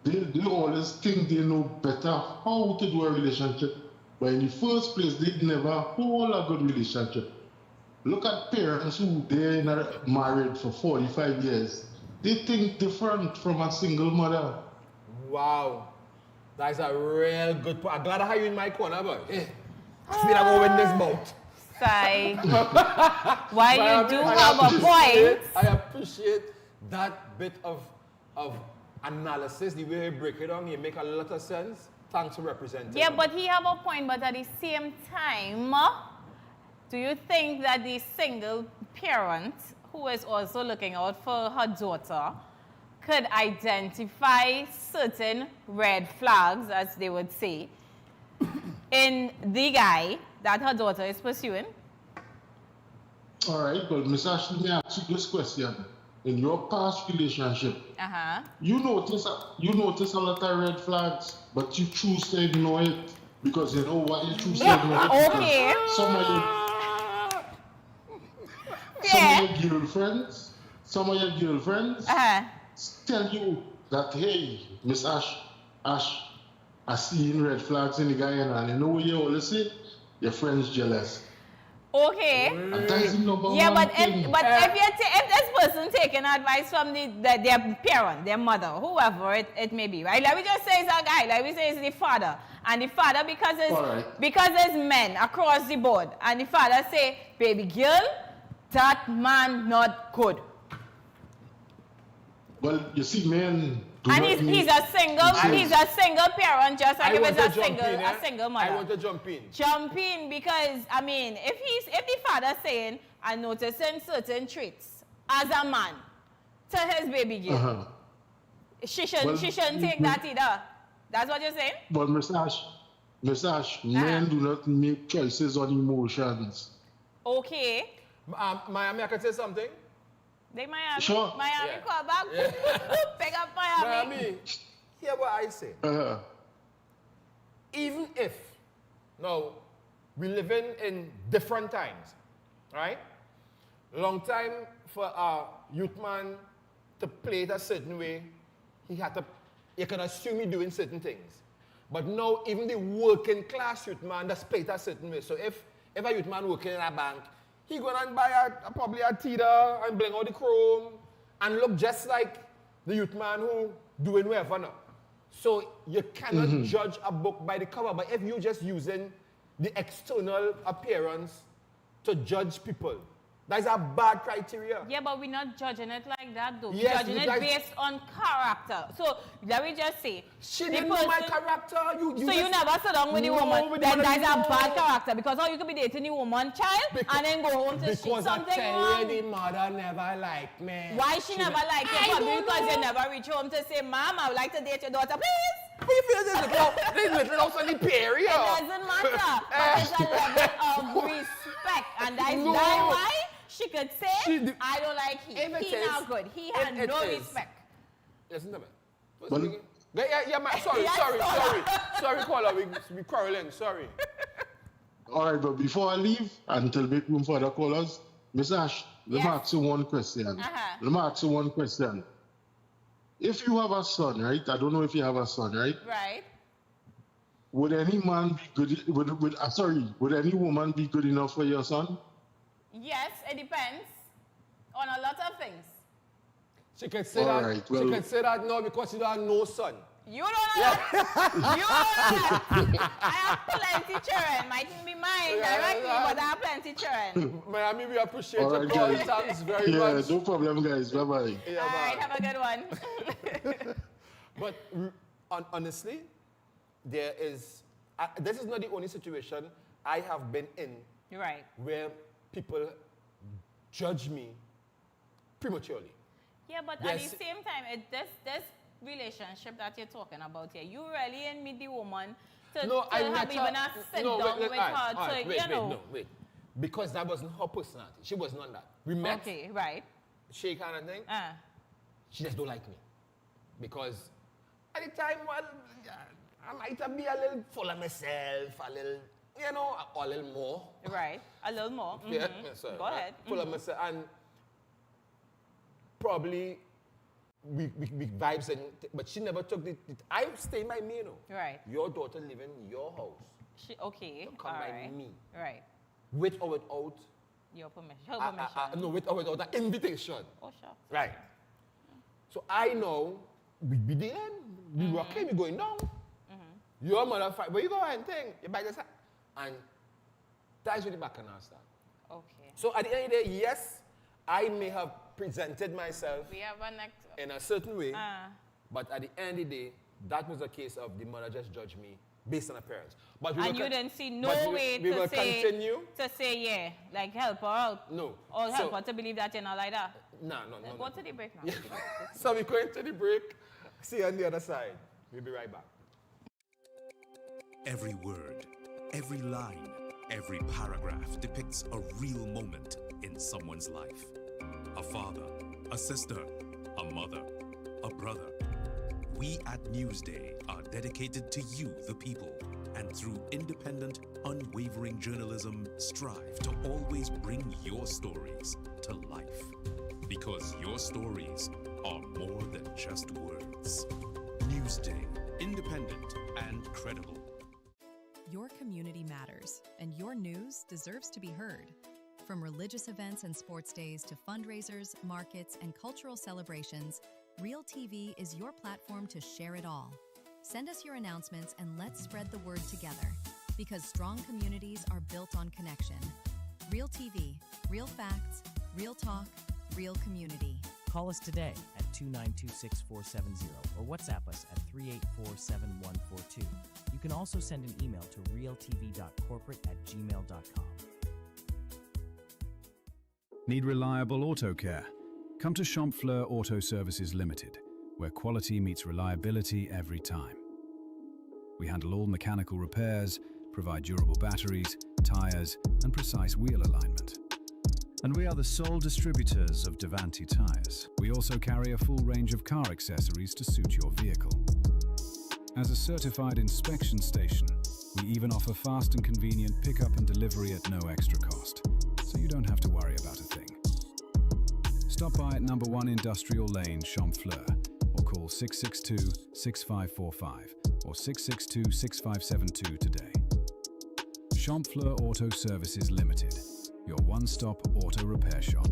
they always think they know better how to do a relationship. But in the first place, they'd never hold a good relationship. Look at parents who they're married for 45 years. They think different from a single mother. Wow. That's a real good point. I'm glad I have you in my corner, but I feel I'm going to win this bout. Sai. Why you do have a point. I appreciate that bit of analysis, the way you break it down, you make a lot of sense. Thanks for representing. Yeah, but he have a point, but at the same time, do you think that the single parent who is also looking out for her daughter could identify certain red flags, as they would say, in the guy that her daughter is pursuing? All right, well, Ms. Ashley, let me ask you this question. In your past relationship, you notice a lot of red flags, but you choose to ignore it because you know why you choose to ignore it. Okay. Some of your girlfriends tell you that, hey, Miss Ash, I seen red flags in the guy, and you know what you always say? Your friend's jealous. Okay. Yeah, but if this person taking advice from their parent, their mother, whoever it may be, right? Let me just say it's a guy. Let me say it's the father, and the father because it's men across the board, and the father say, baby girl, that man not good. Well, you see, men. And he's a single parent, just like if it's a single mother. I want to jump in. Jump in because I mean, if the father saying and noticing certain traits as a man to his baby girl, she shouldn't take that either. That's what you're saying? But Miss Ash, men do not make choices on emotions. Okay. Miami, I can say something. They Miami. Sure. Miami, call back. Pick up Miami. Miami, hear what I say. Even if, now, we live in different times, right? Long time for a youth man to play it a certain way, you can assume he's doing certain things. But now, even the working class youth man does play it a certain way. So if a youth man working in a bank, he go and buy probably a Tita and bring out the chrome and look just like the youth man who doing whatever now. So you cannot judge a book by the cover, but if you're just using the external appearance to judge people, that's a bad criteria. Yeah, but we're not judging it like that though. Yes, we're judging it based on character. So let me just say, she didn't know my character. You never sit down with the woman. Then that's a bad character because you could be dating the woman child and then go home to see something wrong. The mother never liked me. Why she never liked you? Probably because you never reach home to say, Mom, I would like to date your daughter, please. But you feel this little house on the period. It doesn't matter. But it's a level of respect, and that's why she could say, I don't like him. He's not good. He had no respect. Listen to me. Sorry, caller. We quarreling. Sorry. All right, but before I leave, until make room for other callers, Miss Ash, let me ask you one question. If you have a son, right? I don't know if you have a son, right? Right. Would any man be good? Would any woman be good enough for your son? Yes, it depends on a lot of things. She can say All that. right, She well- can say that now because she don't have no son. You don't know that. You don't know that. I have plenty children. Mightn't be mine directly, but I have plenty children. Miami, we appreciate All your right, call. guys. Thanks very Yeah, much. no problem, guys. Bye-bye. Yeah, All right, man. have a good one. But honestly, there is, this is not the only situation I have been in You're right. where people judge me prematurely. Yeah, but Yes. at the same time, this relationship that you're talking about here, you really ain't meet the woman to, No, to I have met even her. a sit No, down wait, with all her right, all to, right, you know. wait. Because that wasn't her personality. She wasn't on that. We met, Okay, right. shake hand and thing. She just don't like me. Because at the time, well, I might be a little full of myself, a little, you know, a little more. Right, a little more. Yeah, Mhm. yeah, sorry. Go ahead. Full of myself. And probably we vibes, but she never took I stay by me, you know. Right. Your daughter live in your house. Okay, Come all by right. me. Right. With or without. Your permission. Her permission. No, with or without an invitation. Oh, sure. Right. So I know we be there, we working, we going down. Your mother fight, but you go and think, you buy this, and that's really back and start. Okay. So at the end of the day, yes, I may have presented myself We have a next. in a certain way, but at the end of the day, that was a case of the mother just judged me based on appearance. But we And will you didn't see no but way we will to say, continue. yeah, like help her out. No. Or help So- her to believe that you're not like that. No. Go to the break now. So we're going to the break. See you on the other side. We'll be right back. Every word, every line, every paragraph depicts a real moment in someone's life. A father, a sister, a mother, a brother. We at Newsday are dedicated to you, the people, and through independent, unwavering journalism, strive to always bring your stories to life. Because your stories are more than just words. Newsday, independent and credible. Your community matters, and your news deserves to be heard. From religious events and sports days to fundraisers, markets, and cultural celebrations, Real TV is your platform to share it all. Send us your announcements and let's spread the word together, because strong communities are built on connection. Real TV, real facts, real talk, real community. Call us today at 292-6470 or WhatsApp us at 384-7142. You can also send an email to realtv.corporate@gmail.com. Need reliable auto care? Come to Champfleur Auto Services Limited, where quality meets reliability every time. We handle all mechanical repairs, provide durable batteries, tires, and precise wheel alignment. And we are the sole distributors of Devanti tires. We also carry a full range of car accessories to suit your vehicle. As a certified inspection station, we even offer fast and convenient pickup and delivery at no extra cost, so you don't have to worry about a thing. Stop by at number 1 Industrial Lane, Champfleur, or call 662-6545 or 662-6572 today. Champfleur Auto Services Limited, your one-stop auto repair shop.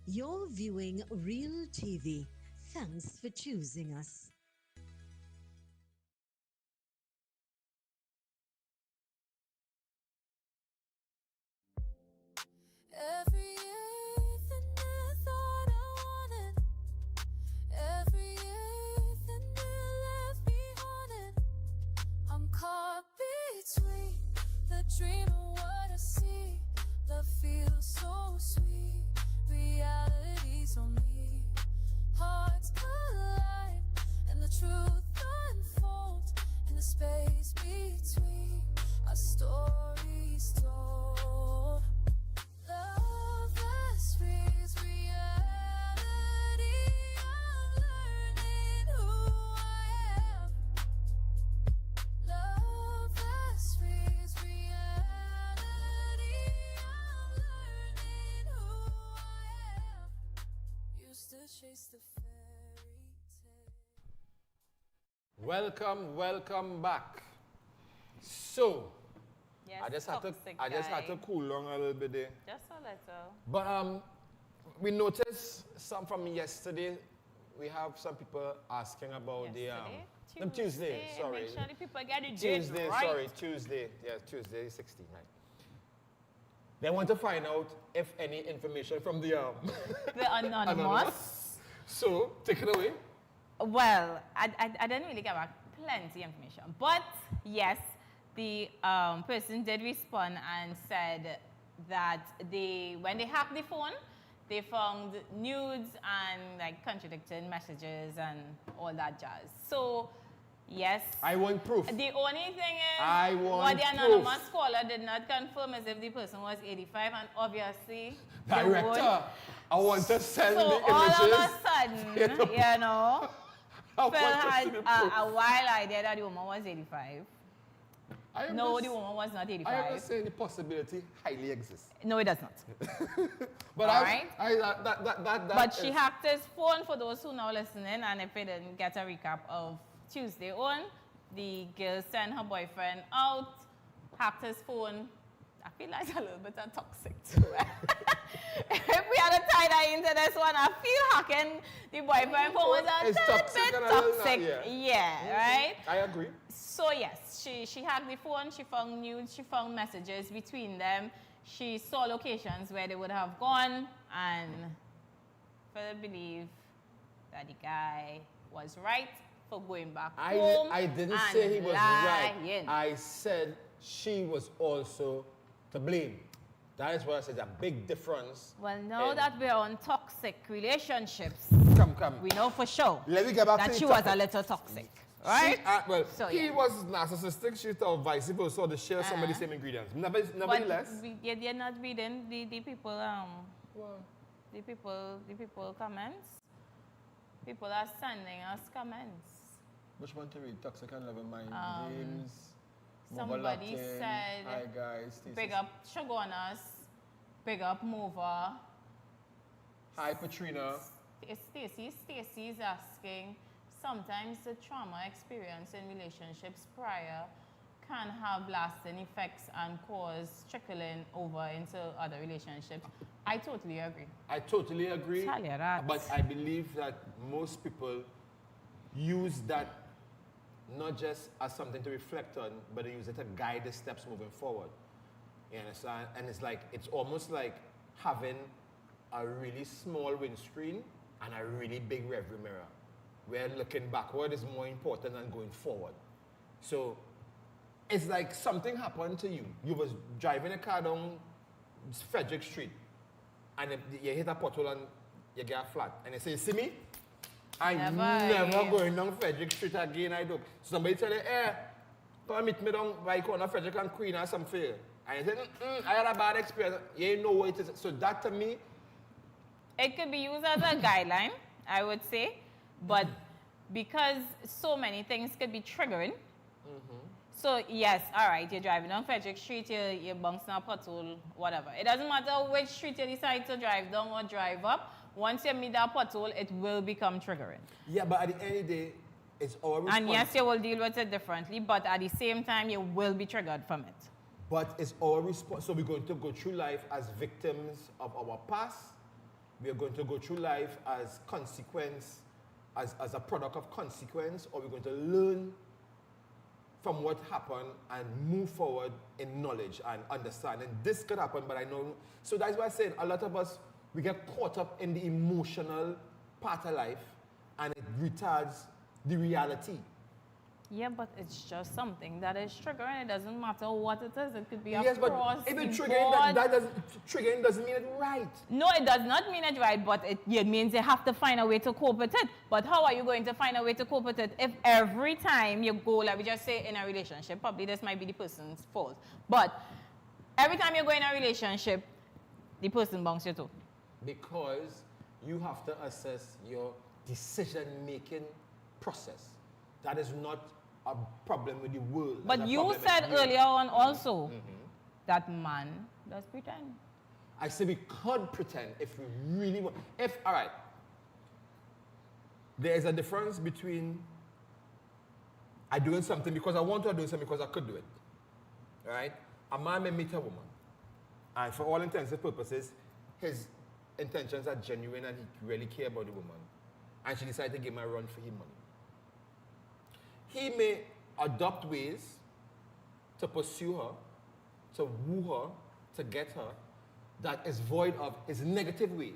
You're viewing Real TV. Thanks for choosing us. Every evening I thought I wanted. Every evening you left me haunted. I'm caught between the dream and what I see. Love feels so sweet. Reality's on me. Hearts collide and the truth unfolds in the space between our stories told. Love that frees reality. I'm learning who I am. Love that frees reality. I'm learning who I am. Used to chase the fairy tale. Welcome back. So, Yes, I just toxic had to guy. cool down a little bit there. Just a little. But we noticed some from yesterday. We have some people asking about Tuesday. Sorry. Make sure the people get the date Tuesday. right. Sorry, Tuesday. Yeah, Tuesday, 16. Right. They want to find out if any information from the The anonymous. So take it away. Well, I didn't really get back plenty information, but yes, the person did respond and said that when they hacked the phone, they found nudes and like contradicting messages and all that jazz. So, yes. I want proof. The only thing is, I want what the proof. anonymous caller did not confirm is if the person was 85, and obviously, they Director, would. I want to send So the all images. of a sudden, you know, I Phil want to had see the proof. a wild idea that the woman was 85. No, the woman was not 85. I am not saying the possibility highly exists. No, it does not. But All right. But she hacked his phone, for those who now listening, and if you didn't get a recap of Tuesday on, the girl sent her boyfriend out, hacked his phone. I feel like it's a little bit of toxic too. If we had to tie that into this one, I feel hacking the boyfriend phone was a little bit toxic. Yeah, right? I agree. So yes, she hacked the phone, she found nudes, she found messages between them. She saw locations where they would have gone, and further believe that the guy was right for going back home. I didn't and say he was right. lying. I said she was also to blame. That is what I said, a big difference. Well, now that we're on toxic relationships, come. we know for sure Let me get back that to she the was topic. a little toxic, right? So, he yeah. was narcissistic, she thought vice versa, so they share some of the same ingredients. Nevertheless. But you're not reading the people, the people comments. People are sending us comments. Which one to read? Toxic and Loving Mind, James. Somebody said, hi guys, big up Shogunas, big up Mover. Hi Patrina. Stacy is asking, sometimes the trauma experienced in relationships prior can have lasting effects and cause trickling over into other relationships. I totally agree. I totally agree. Tell you that. But I believe that most people use that not just as something to reflect on, but they use it to guide the steps moving forward. You understand? And it's like, it's almost like having a really small windscreen and a really big rearview mirror, where looking backward is more important than going forward. So it's like something happened to you. You was driving a car down Frederick Street, and you hit a pothole and you get a flat. And they say, see me? I'm never going down Frederick Street again, I do. Somebody tell you, hey, come meet me down by corner Frederick and Queen or something. And you say, I had a bad experience. You know what it is. So that to me, it could be used as a guideline, I would say, but because so many things could be triggering. So yes, all right, you're driving down Frederick Street, you're bouncing a pothole, whatever. It doesn't matter which street you decide to drive down or drive up. Once you meet that pothole, it will become triggering. yeah, but at the end of the day, it's our responsibility. And yes, you will deal with it differently, but at the same time, you will be triggered from it. But it's our response. So we're going to go through life as victims of our past. We're going to go through life as consequence, as a product of consequence, or we're going to learn from what happened and move forward in knowledge and understanding. This could happen, but I know. So that's why I said a lot of us, we get caught up in the emotional part of life, and it retards the reality. Yeah, but it's just something that is triggering. It doesn't matter what it is. It could be Yes, but if it's triggering, triggering doesn't mean it's right. No, it does not mean it's right, but it means you have to find a way to cope with it. But how are you going to find a way to cope with it if every time you go, like we just say in a relationship, probably this might be the person's fault, but every time you go in a relationship, the person bunks you too? Because you have to assess your decision-making process. That is not a problem with the world. But you said earlier on also that man does pretend. I say we could pretend if we really want. All right, there is a difference between I doing something because I want to, or doing something because I could do it. All right? A man may meet a woman, and for all intents and purposes, his intentions are genuine and he really cares about the woman, and she decides to give him a run for his money. He may adopt ways to pursue her, to woo her, to get her, that is void of his negative ways,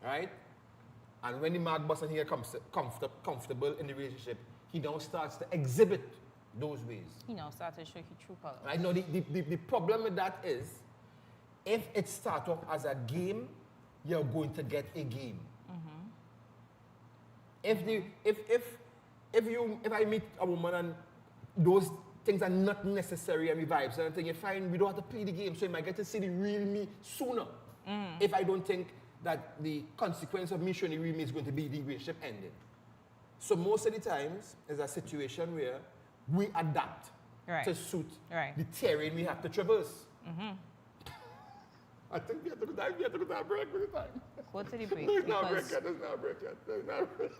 right? And when the man boss and he comes comfortable in the relationship, he now starts to exhibit those ways. He now starts to show his true colors. Right? Now, the problem with that is, if it starts off as a game, you're going to get a game. If I meet a woman and those things are not necessary and we vibes and everything, you find we don't have to play the game, so you might get to see the real me sooner. If I don't think that the consequence of me showing the real me is going to be the relationship ending. So most of the times, there's a situation where we adapt to suit the terrain we have to traverse. I think we have to do that break with the time. Go to the break. There's no break yet. There's no break yet. There's no break.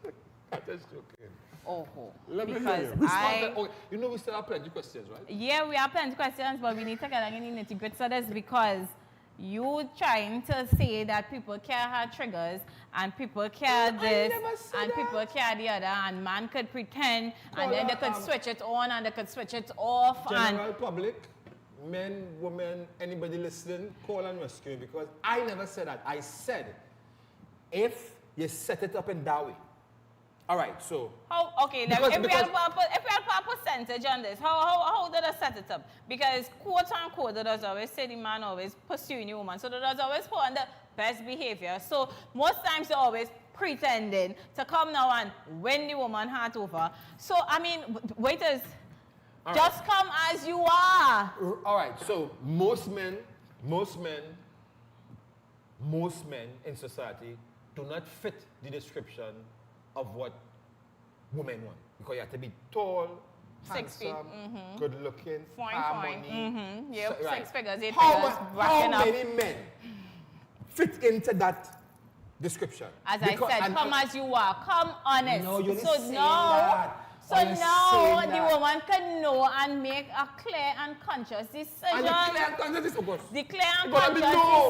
I'm just joking. Oh, let me because hear you. You know we still have plenty of questions, right? Yeah, we have plenty of questions, but we need to get in the nitty-gritty of this because you trying to say that people can't have triggers and people can't this and people can't the other and man could pretend and then they could switch it on and they could switch it off. General public, men, women, anybody listening, call and rescue me because I never said that. I said if you set it up in that way. All right, so if we had a percentage on this, how did I set it up? Because quote unquote, does always say the man always pursuing the woman, so does always put on the best behavior. So most times they're always pretending to come now and win the woman heart over. So I mean, waiters, just come as you are. All right, so most men in society do not fit the description of what women want. Because you have to be tall, 6 feet, good looking, fine. Yep, so, 6 figures, 8 how figures, racking up. many men fit into that description? As I said, come as you are, come honest. No, you're so saying now, that. so now the woman can know and make a clear and conscious decision. And the clear and conscious decision. The clear and conscious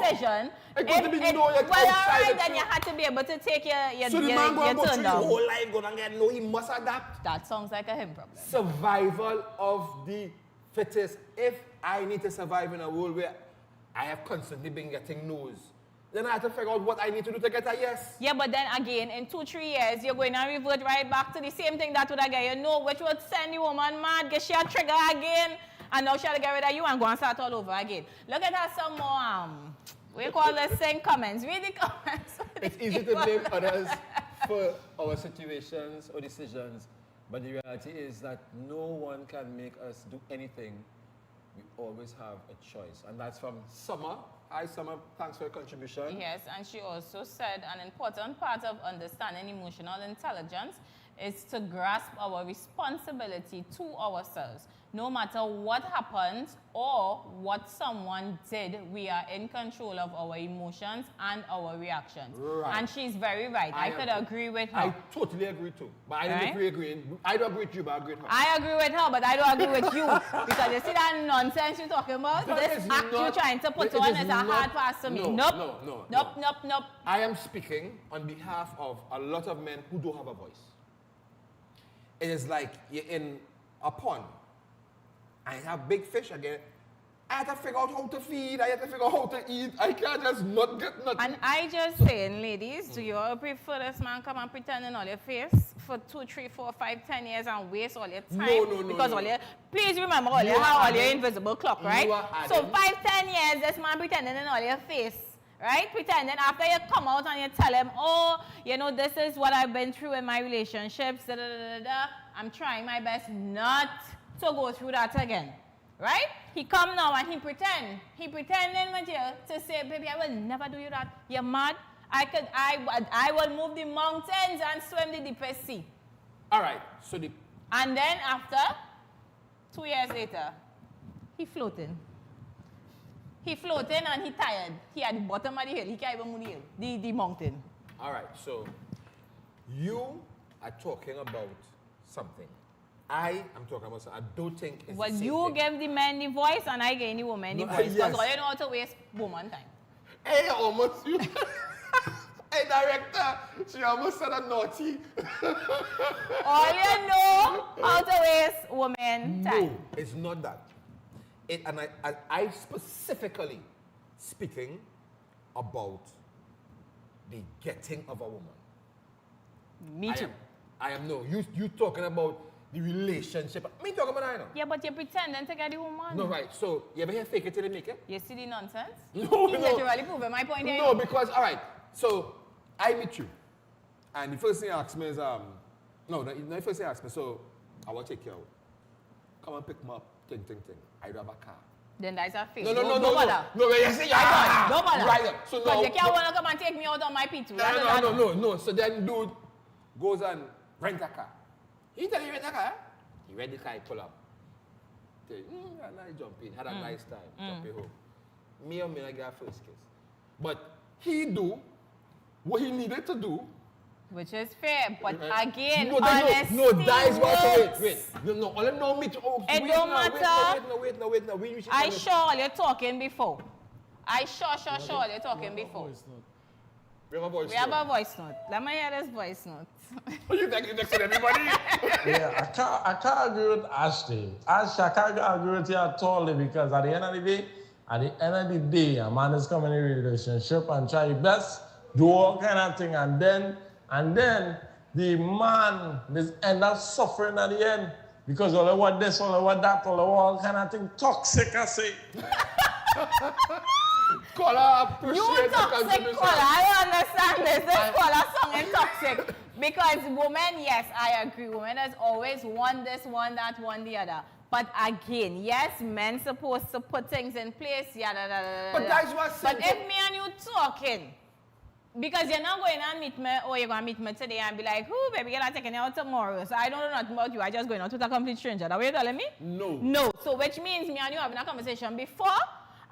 decision. Well, alright, then you had to be able to take your so the man going to go through his down. whole life going to get no, he must adapt. That sounds like a him problem. Survival of the fittest. If I need to survive in a world where I have constantly been getting no's, then I have to figure out what I need to do to get a yes. Yeah, but then again, in 2-3 years, you're going to revert right back to the same thing that would get you know, which would send the woman mad, get she a trigger again, and now she'll get rid of you and go and start all over again. Look at her some more, we call this saying comments. Read the comments. It's easy to blame others for our situations or decisions, but the reality is that no one can make us do anything. We always have a choice, and that's from Summer. Hi, Summer. Thanks for your contribution. Yes, and she also said an important part of understanding emotional intelligence is to grasp our responsibility to ourselves. No matter what happens or what someone did, we are in control of our emotions and our reactions. Right. And she's very right. I could agree with her. I totally agree too. But I don't agree. I don't agree with you, but I agree with her. I agree with her, but I don't agree with you. Because you see that nonsense you're talking about? This act you're trying to put on is a hard pass to me. Nope. I am speaking on behalf of a lot of men who don't have a voice. It is like you're in a pond. I have big fish again. I have to figure out how to feed. I have to figure out how to eat. I can't just not get nothing. And I just saying, ladies, do you all prefer this man come and pretend in all your face for 2, 3, 4, 5, 10 years and waste all your time? No. Because all your, please remember all your invisible clock, right? So 5, 10 years, this man pretending in all your face. Right? Pretending after you come out and you tell him, oh, you know, this is what I've been through in my relationships. I'm trying my best not to go through that again. Right? He come now and he pretend. He pretending with you to say, baby, I will never do you that. You're mad. I will move the mountains and swim the deepest sea. All right. And then after, 2 years later, he floating. He floating and he tired. He at the bottom of the hill. He can't even move the hill, the mountain. All right, so you are talking about something. I am talking about, I don't think it's But the same you thing. give the man the voice and I give the woman the No, voice. Because yes. all you know how to waste woman time. Hey, almost you. Hey, director, she almost said a naughty. All you know how to waste woman time. No, it's not that. And I specifically speaking about the getting of a woman. Me too. I am no. You talking about the relationship. Me talking about I know. Yeah, but you're pretending to get the woman. No, right. So you ever hear fake it till they make it? You see the nonsense? No, He's no. literally proving my point here. No, because all right. So I meet you, and the first thing you ask me is the first thing you ask me. So I will take you out. Come and pick me up. Ting. I do have a car. Then that's a fake. No, Don't bother. No, you see, Don't bother. Right. So Because now, you can't want to come and take me out on my P2. No. So then dude goes and rent a car. He tell you rent a car. He rent the car, he pull up. Tell you, I jump in, had a nice time, jump in home. Me and me, I got first kiss. But he do what he needed to do. Which is fair, but again, No, honesty that is what. Wait. works. No, all no me. Oh, It don't matter. Wait. We I sure you're talking before. I sure you're talking before. We have a voice We have a voice note. Let me hear this voice note. You think you next to everybody? Yeah, I can't agree with Ashley. Ashley, I can't agree with you at all because at the end of the day, a man is coming in a relationship and try his best, do all kind of thing, and then the man is end up suffering at the end because all of what this, all of what that, all kind of thing, toxic, I say. Caller, appreciate You toxic caller. I understand this. This caller song is toxic. Because women, yes, I agree. Women has always want this, want that, want the other. But again, yes, men supposed to put things in place, But that's what But if me and you talking, because you're not going to meet me, or you're going to meet me today and be like, "Who, baby, you're not taking you out tomorrow." So I don't know nothing about you. I just going out with a complete stranger. That what you're telling me? No. So which means me and you having a conversation before,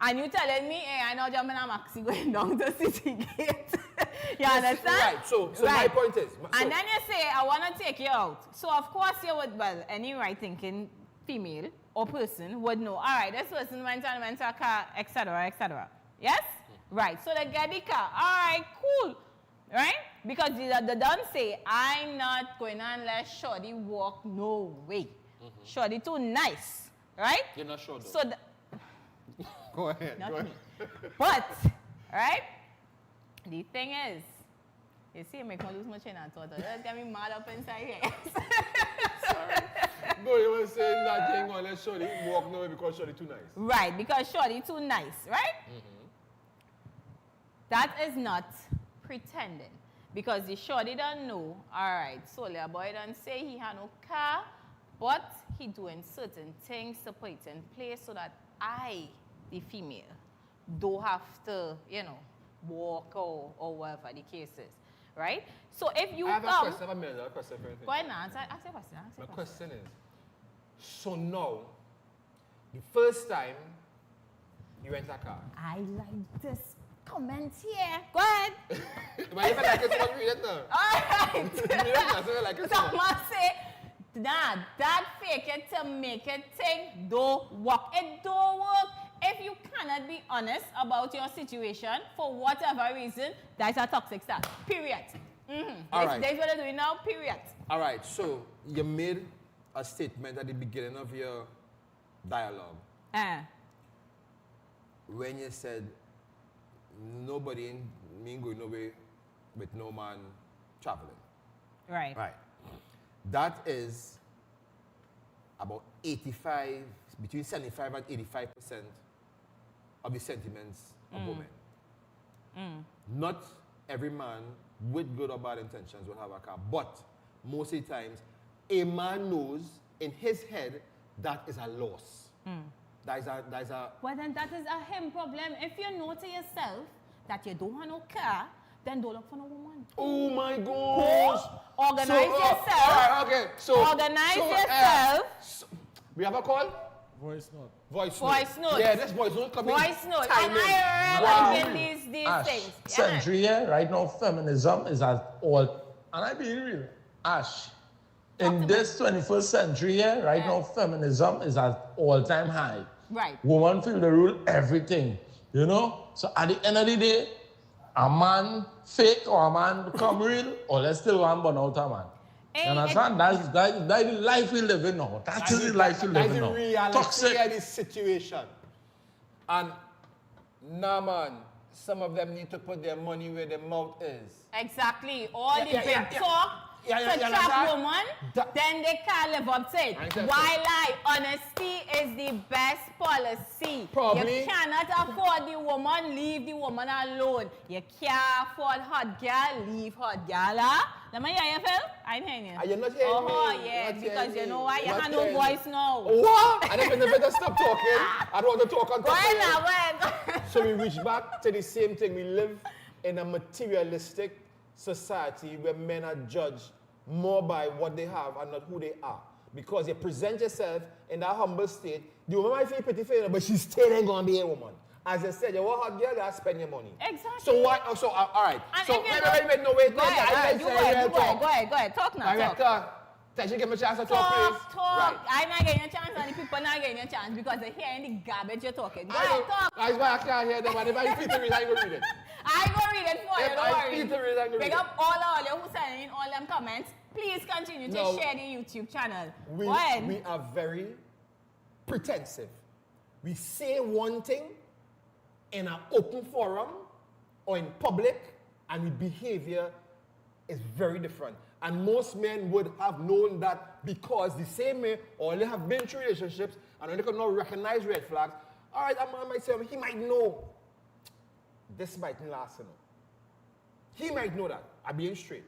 and you telling me, "Hey, I know jumping a maxi going down to City Gate." You understand? Right. So my point is. And then you say, "I want to take you out." So of course you would, well, any right-thinking female or person would know. All right, this person went to a car, etc., etc. Yes. Right, so they get the car. All right, cool. Right? Because they don't say, I'm not going to let Shorty walk. No way. Shorty too nice. Right? You're not sure though. So go ahead. But, right? The thing is, you see, make me lose my chain of thought. That's got me mad up inside here. No, you were saying that thing on let Shorty walk no way because Shorty too nice. Right, because Shorty too nice, right? That is not pretending. Because the Shorty don't know, all right, so the boy don't say he had no car, but he doing certain things to put it in place so that I, the female, don't have to, walk or whatever the case is, right? So if you I have come... a question, a question for anything. Go ahead now, ask your question. My question is, so now, the first time you rent a car. I like this comment here. Go ahead. But if I like it, so read it now. All right. Read it now, so I like it. So must say, nah, that fake it to make it thing don't work. It don't work. If you cannot be honest about your situation for whatever reason, that's a toxic start. Period. All right. That's what they're doing now. Period. All right, so you made a statement at the beginning of your dialogue when you said nobody ain't going nowhere with no man traveling. Right. Right. That is about 85, between 75 and 85% of the sentiments of women. Not every man with good or bad intentions will have a car, but most of the times, a man knows in his head that is a loss. That is a Well, then that is a him problem. If you know to yourself that you don't have no car, then don't look for no woman. Oh my gosh! Organize yourself. All right, okay. Organize yourself. We have a call? Voice note. Voice note. Yeah, this voice note coming. Voice note. And Timing. I really get these Ash, things. Century, right now, feminism is at all. And I being real. Ash, in this 21st century here, right now, feminism is at all-time high. Right. Women feel they rule everything, you know? So at the end of the day, a man fake or a man become real, or let's still one burn out a man. You understand? That's the life we live in now. That is the life we live in now. That's the reality Toxic. of this situation. And, nah man, some of them need to put their money where their mouth is. Exactly. All the big talk to trap woman, then they can't live up to it. Why lie? Honesty is the best policy. Probably. You cannot afford the woman, leave the woman alone. You can't afford hot girl, leave hot girl. Let me hear you, Phil. I'm hearing you. Are you not hearing me? Oh, yeah, because you know why? You have no voice now. What? And then better stop talking. I don't want to talk on top of it. So we reach back to the same thing. We live in a materialistic society where men are judged more by what they have and not who they are. Because you present yourself in that humble state, the woman might feel pretty fair, but she still ain't going to be a woman. As I said, you want a hot girl, you have to spend your money. Exactly. So why? So all right. And so wait. Go ahead. Talk now. Director, Can you give me a chance to talk, please? Talk. I'm not getting a chance, and the people not getting a chance because they're hearing the garbage you're talking. Go ahead, talk. That's why I can't hear them. And if I feel to read, I go read it. I go read it for you, don't worry. If I feel to read, I go read it. Big up all you who send in all them comments. Please continue to share the YouTube channel. We are very pretensive. We say one thing in an open forum or in public, and the behavior is very different. And most men would have known that because the same men only have been through relationships and only could not recognize red flags. All right, I might say, he might know this might last, you know. He might know that. I'm being straight.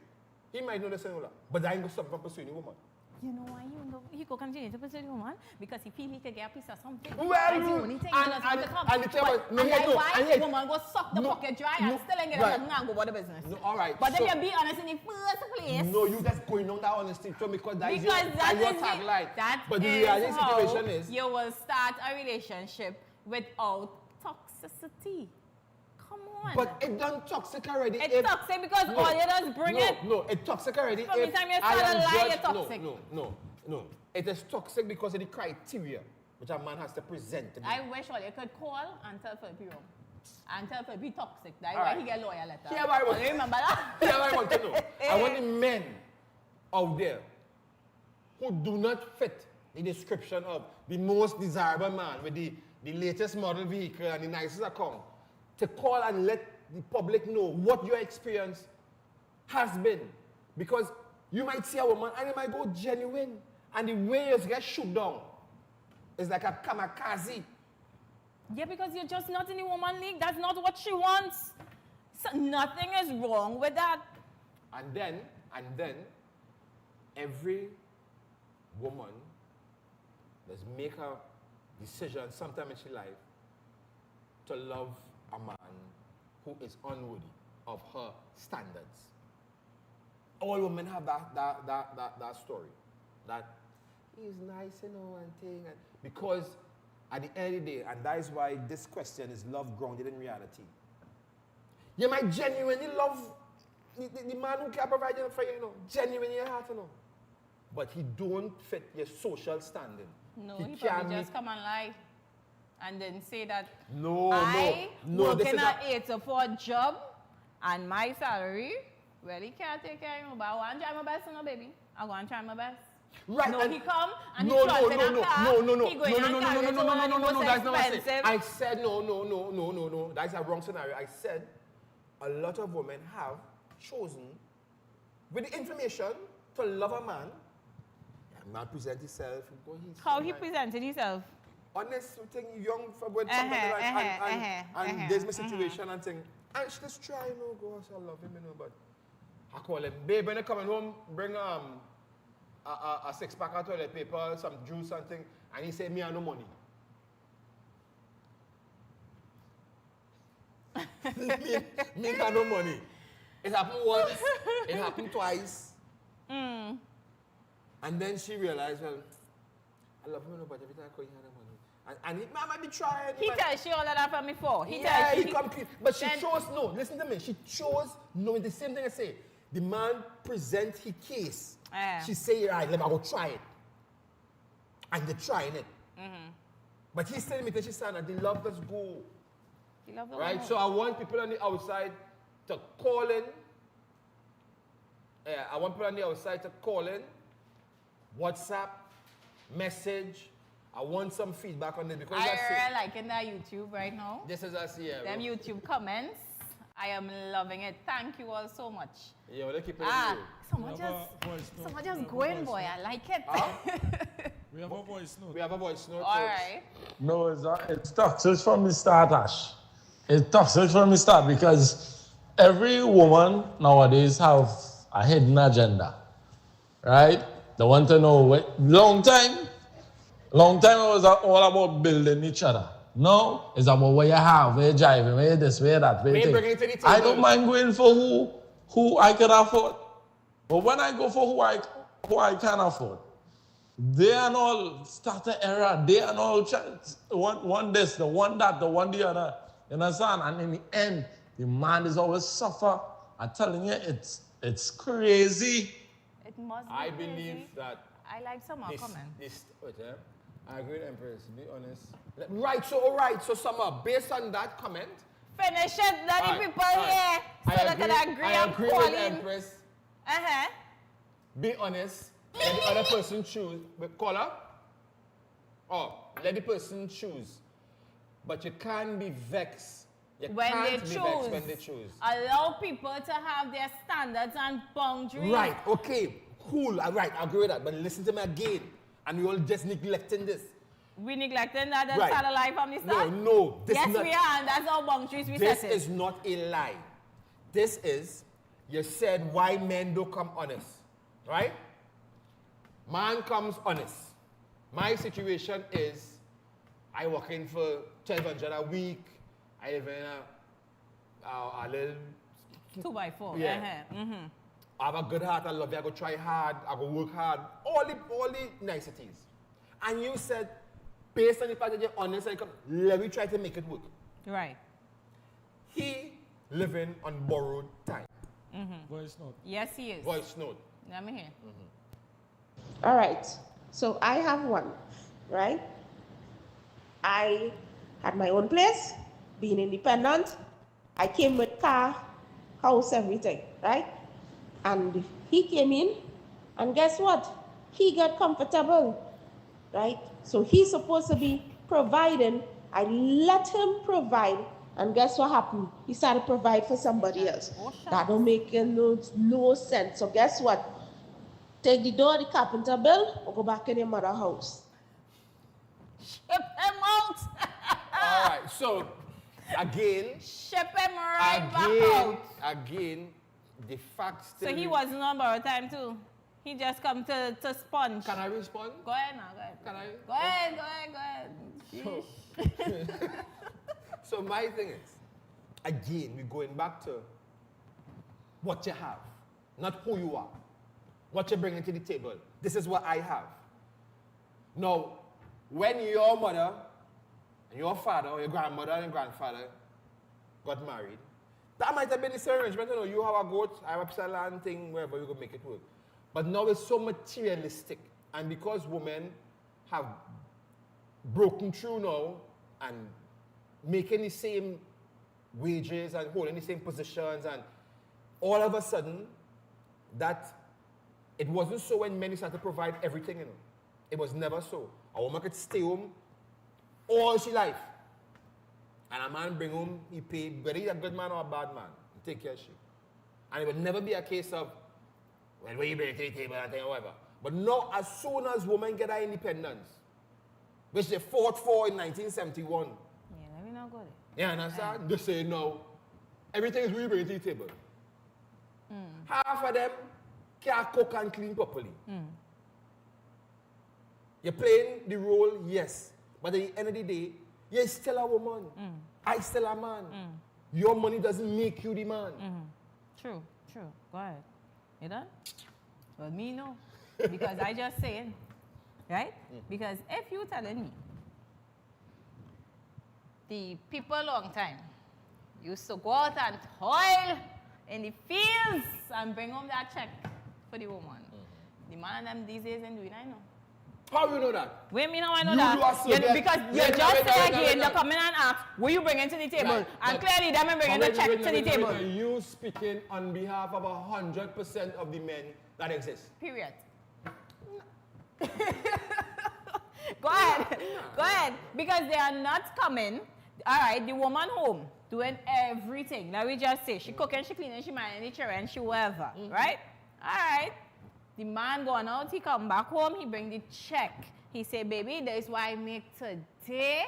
He might know this and all that. But I ain't going to stop from pursuing a woman. You know why he could continue to pursue the woman? Because he feel he could get a piece of something. Well, that's the only thing he doesn't want to come. And the woman go suck the pocket dry and still ain't get nothing and go about the business. No, all right. But if you be honest in the first place. No, you just going on that honesty so because that is your tagline. But the is reality how situation is you will start a relationship without toxicity. Come on. But it done toxic already. It's toxic because all you does bring it. No, it's toxic already. From the time you start a lie, you're toxic. No. It is toxic because of the criteria which a man has to present to me. I wish all you could call and tell for be wrong. And tell for be toxic. That's why he get lawyer letter. Here I want. Remember that? Here I want to know. I want the men out there who do not fit the description of the most desirable man with the latest model vehicle and the nicest account to call and let the public know what your experience has been. Because you might see a woman and it might go genuine. And the way you get shoot down is like a kamikaze. Yeah, because you're just not in the woman league. That's not what she wants. So nothing is wrong with that. And then, every woman does make a decision sometime in her life to love a man who is unworthy of her standards. All women have that story. That he's nice, you know, and thing. And because at the end of the day, and that is why this question is love grounded in reality. You might genuinely love the man who can provide you for you, you know, genuinely in your heart, you know. But he don't fit your social standing. No, he probably just come and lie. And then say that no, working at 8 to 4 job and my salary, well, he can't take care of me, but I want to try my best, you know, baby. I want to try my best. Right. No, he come and he trust in a car. No, He go in and carry it over and it was that's not what I said. expensive. I said no. That's a wrong scenario. I said a lot of women have chosen with the information to love a man. A man present himself. How he presented himself? Honest thing, young from when somebody and there's my situation and thing. And she just try, you know, go, I love him, you know, but I call him, babe, when you coming home, bring a 6-pack of toilet paper, some juice, something, and he say, me have no money. me have no money. It happened once, it happened twice. And then she realized, well, I love him, but every time I call, he have no money. And he might be trying. He tells you all of that from before. But she chose no. Listen to me. She chose no. It's the same thing I say. The man present his case. She say, right, let me go try it. And they're trying it. But he's telling me that she's saying that the love let's go. Right? So I want people on the outside to call in. I want people on the outside to call in, WhatsApp, message. I want some feedback on it because I really liking that YouTube right now. This is us here. Them YouTube comments. I am loving it. Thank you all so much. Yeah, well, keep it someone just going, boy. I like it. We have a voice note. We have a voice note. All right. No, it's toxic from the start, Ash. It's toxic from the start because every woman nowadays have a hidden agenda, right? They want to know what, long time it was all about building each other. No, it's about what you have, where you're driving, where you're this, where you're that, where you think. I don't mind going for who I can afford. But when I go for who I can afford, they and all start an era, they and all one this, the one that, the one the other. You understand? And in the end, the man is always suffer. I'm telling you, it's crazy. It must be I crazy. believe that I like some more comments. I agree with Empress, to be honest. Right, so Summer, based on that comment. Finish it, let the people here so they can agree I on agree calling. with Empress. Be honest. Let the other person choose. Caller? Let the person choose. But you can't be vexed. When they choose. Allow people to have their standards and boundaries. Right, okay, cool. All right, I agree with that. But listen to me again. And we all just neglecting this. We neglecting that and start a lie from the start? No. Yes, we are, and that's our boundaries we set. This is not a lie. This is, you said why men don't come honest. Right? Man comes honest. My situation is, I working for $1,200 a week. I live in a little 2x4. Yeah. I have a good heart. I love you. I go try hard. I go work hard. All the niceties. And you said, based on the fact that you're honest, let me try to make it work. Right. He living on borrowed time. Voice note. Yes, he is. Voice note. Let me hear. All right. So I have one, right? I had my own place, being independent. I came with car, house, everything, right? And he came in, and guess what? He got comfortable, right? So he's supposed to be providing. I let him provide, and guess what happened? He started to provide for somebody else. That don't make no sense. So guess what? Take the door, the carpenter bill, or go back in your mother's house. Ship him out. All right, so again. Ship him right back out. Again, the fact still. So he wasn't on borrowed time too. He just come to sponge. Can I respond? Go ahead now, go ahead. Can I? Go ahead. So my thing is, again, we're going back to what you have, not who you are. What you're bringing to the table. This is what I have. Now, when your mother and your father or your grandmother and grandfather got married, that might have been the same arrangement. You know, you have a goat, I have a piece of land thing, wherever you can make it work. But now it's so materialistic. And because women have broken through now and making the same wages and holding the same positions, and all of a sudden, that it wasn't so when men started to provide everything, you know. It was never so. A woman could stay home all she life. And a man bring home, he pay, whether he's a good man or a bad man, he take care of she. And it would never be a case of, well, where you bring it to the table and thing or whatever. But now, as soon as women get their independence, which they fought for in 1971. Yeah, let me not go there. Yeah, understand? They say no. Everything is we bring it to the table. Half of them can't cook and clean properly. You're playing the role, yes. But at the end of the day, you're still a woman. I still a man. Your money doesn't make you the man. True. Go ahead. You done? Well, me no. Because I just saying. Right? Because if you telling me, the people long time used to go out and toil in the fields and bring home that check for the woman. The man and them these days ain't doing I know. How do you know that? What do you mean how I know You that? do a survey. Because you just said again, they come in and ask, what you bringing to the table? Right, And but- clearly them bringing the check to the table. You speaking on behalf of 100% of the men that exist. Period. Go ahead. Go ahead. Because they are not coming. All right, the woman home doing everything. Now we just say she cooking, she cleaning, she managing the children, she whatever. Right? All right. The man going out, he come back home, he bring the check. He say, baby, this is what I make today.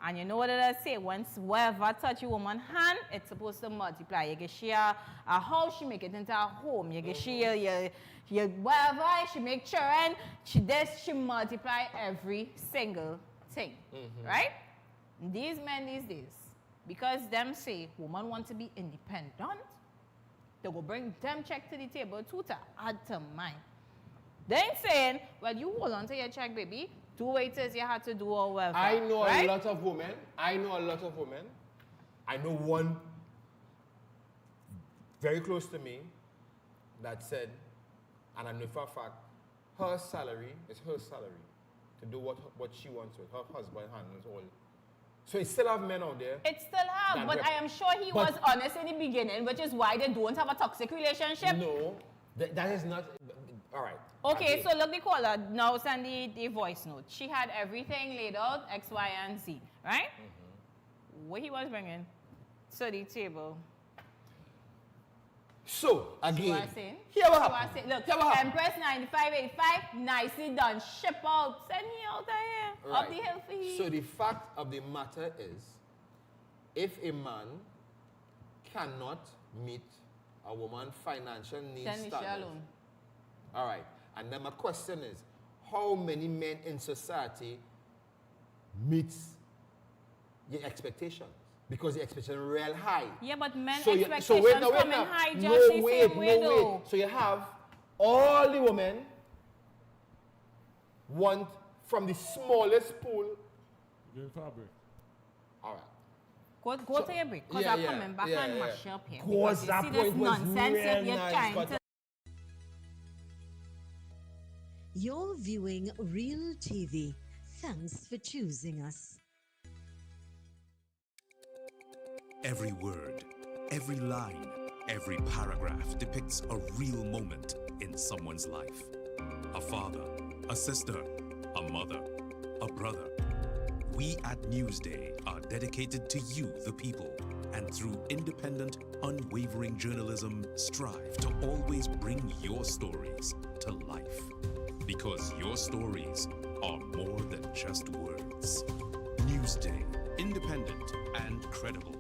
And you know what it say? Once whatever touch your woman hand, it's supposed to multiply. You get share a house, she make it into a home. You get share your whatever, she make children, she multiply every single thing. Right? These men these days, because them say woman want to be independent, they will bring them check to the table too to add to mine. They ain't saying, well, you hold on to your check, baby. Do what it is you have to do or whatever. I know right? a lot of women. I know one very close to me that said, and I know for a fact, her salary is her salary to do what she wants with. Her husband handles all. So it still have men out there. It still have, but I am sure he was honest in the beginning, which is why they don't have a toxic relationship. No, that is not. All right. Okay, so look the caller. Now send the voice note. She had everything laid out, X, Y, and Z, right? What he was bringing to the table. So, again, See what I'm saying? Here what See happened? I'm saying? Look, Here what happened? Empress 9585, nicely done. Ship out. Send me out of here. Up the hill for he. So the fact of the matter is, if a man cannot meet a woman's financial needs Send me standards, alone. all right, and then my question is, how many men in society meets your expectations? Because the expectation are real high. Yeah, but men So expectations wait now, come in high just the same way no though. wait. So you have all the women want from the smallest pool. Give fabric. All right. Go to your break, because I'm coming back and mash up here. Because Because you that see this point was nonsense that real you're nice, trying but to... You're viewing Real TV. Thanks for choosing us. Every word, every line, every paragraph depicts a real moment in someone's life. A father, a sister, a mother, a brother. We at Newsday are dedicated to you, the people, and through independent, unwavering journalism, strive to always bring your stories to life. Because your stories are more than just words. Newsday, independent and credible.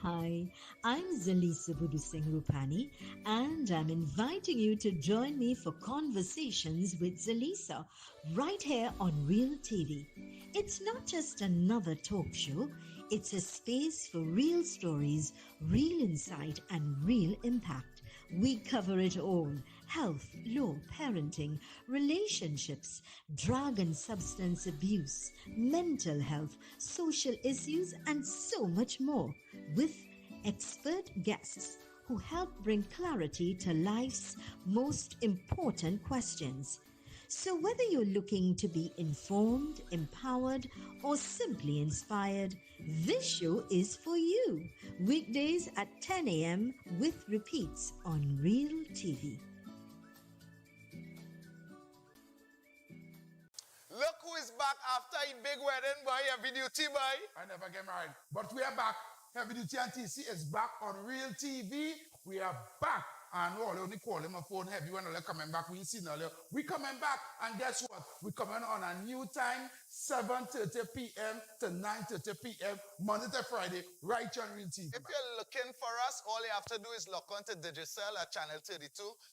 Hi, I'm Zalisa Budu Singh Rupani, and I'm inviting you to join me for Conversations with Zalisa right here on Real TV. It's not just another talk show, it's a space for real stories, real insight, and real impact. We cover it all: health, law, parenting, relationships, drug and substance abuse, mental health, social issues, and so much more, with expert guests who help bring clarity to life's most important questions. So whether you're looking to be informed, empowered, or simply inspired, this show is for you. Weekdays at 10 a.m. with repeats on Real TV. Look who is back after a big wedding, boy, heavy duty, boy. I never get married. But we are back. Heavy Duty and TC is back on Real TV. We are back. And all only call him a phone heavy when they're coming back. We see now. We coming back, and guess what? We coming on a new time, 7:30 p.m. to 9:30 p.m. Monday to Friday, right here on Real TV. If you're looking for us, all you have to do is log on to Digicel at channel 32,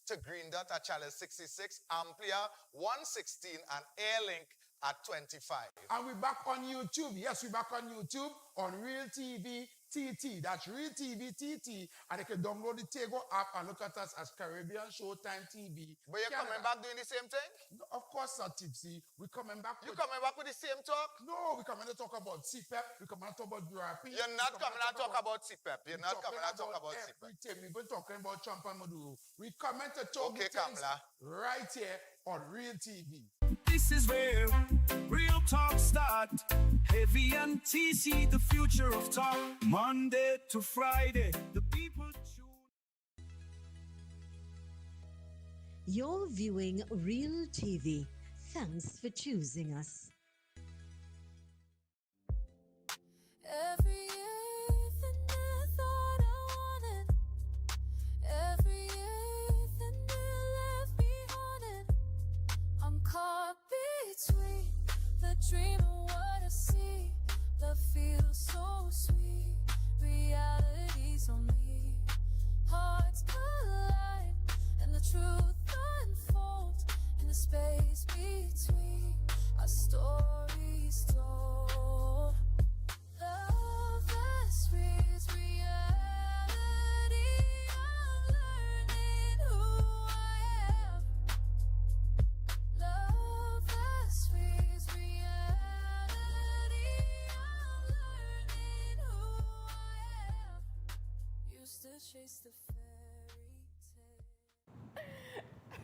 to Green Dot at channel 66, Amplia 116, and Airlink at 25. And we're back on YouTube. Yes, we're back on YouTube on Real TV TT. That's Real TV TT. And they can download the Tego app and look at us as Caribbean Showtime TV. But you're coming back doing the same thing? No, of course not, Tipsy. We're coming back. You coming back with the same talk? No, we're coming to talk about Sept. We're coming to talk about URP. You're not coming to talk about Sept. You're not coming to talk about Sept. We've been talking about Trump and Maduro. We're coming to talk Okay, Kamala. right here on Real TV. This is where real talk start. Heavy and TC, the future of talk. Monday to Friday, the people choose. You're viewing Real TV. Thanks for choosing us. Every everything I thought I wanted, everything you left me haunted. I'm caught between the dream and what I see. Love feels so sweet, reality's on me. Hearts collide and the truth unfolds in the space between our stories told. Love that frees reality. I'm learning who I am. Love that frees reality. I'm learning who I am. Used to chase the fairy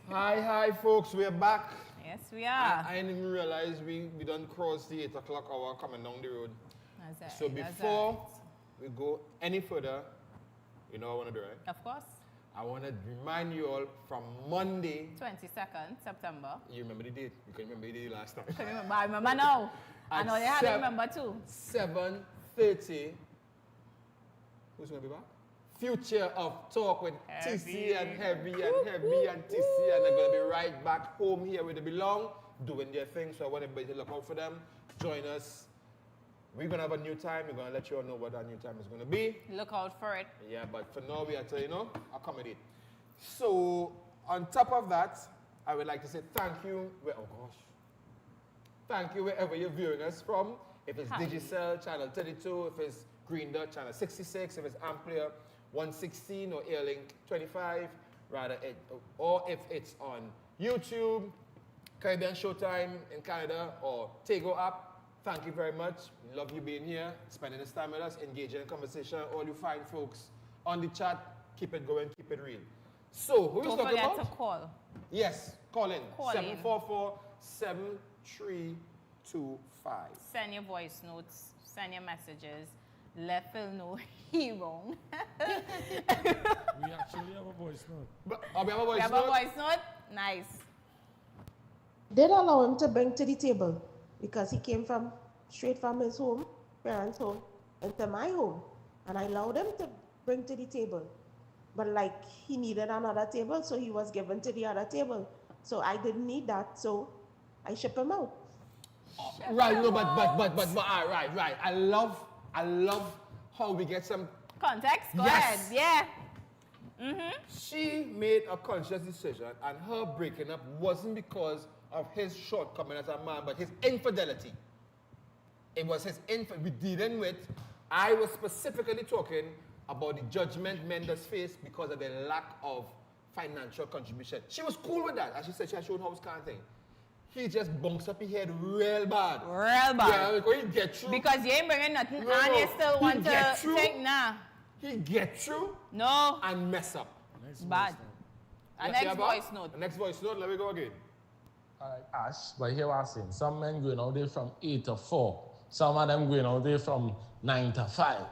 tale. Hi, folks, we're back. Yes, we are. I didn't even realize we done crossed the 8 o'clock hour coming down the road. That's it. So before we go any further, you know what I want to do, right? Of course. I want to remind you all from Monday. 22nd September. You remember the date? You can remember the date last time. I remember now. I know you have to remember too. 7:30. Who's going to be back? Future of Talk with TC and Heavy and TC, and they're going to be right back home here where they belong, doing their thing. So I want everybody to look out for them. Join us. We're going to have a new time. We're going to let you all know what our new time is going to be. Look out for it. Yeah, but for now, we are to, accommodate. So, on top of that, I would like to say thank you. Thank you wherever you're viewing us from. If it's Digicel, channel 32, if it's Green Dot, channel 66, if it's Amplia 116 or Airlink 25, or if it's on YouTube, Caribbean Showtime in Canada, or Tego app. Thank you very much. We love you being here, spending this time with us, engaging in conversation. All you fine folks on the chat, keep it going, keep it real. So, who is talking about? Don't forget to call. Yes, call in. Call 744-7325. Send your voice notes, send your messages. Let Phil know he wrong. We actually have a voice note. We have a voice note? We have a voice note? Nice. Did allow him to bring to the table because he came straight from his home, parents' home, into my home. And I allowed him to bring to the table. But like he needed another table, so he was given to the other table. So I didn't need that, so I ship him out. Right, no, but right. I love how we get some context. Go yes. ahead. Yeah. She made a conscious decision, and her breaking up wasn't because of his shortcoming as a man, but his infidelity. It was his infidelity. We dealing with. I was specifically talking about the judgment men does face because of the lack of financial contribution. She was cool with that, as she said she had shown house kind of thing. He just bunks up his head real bad. Yeah, because he get through. Because you ain't bringing nothing and you still want to take, nah. He get through. No. And mess up. Bad. Next voice note. Next voice note, let me go again. All right, Ash, but here what I'm saying. Some men going out there from 8 to 4. Some of them going out there from 9 to 5.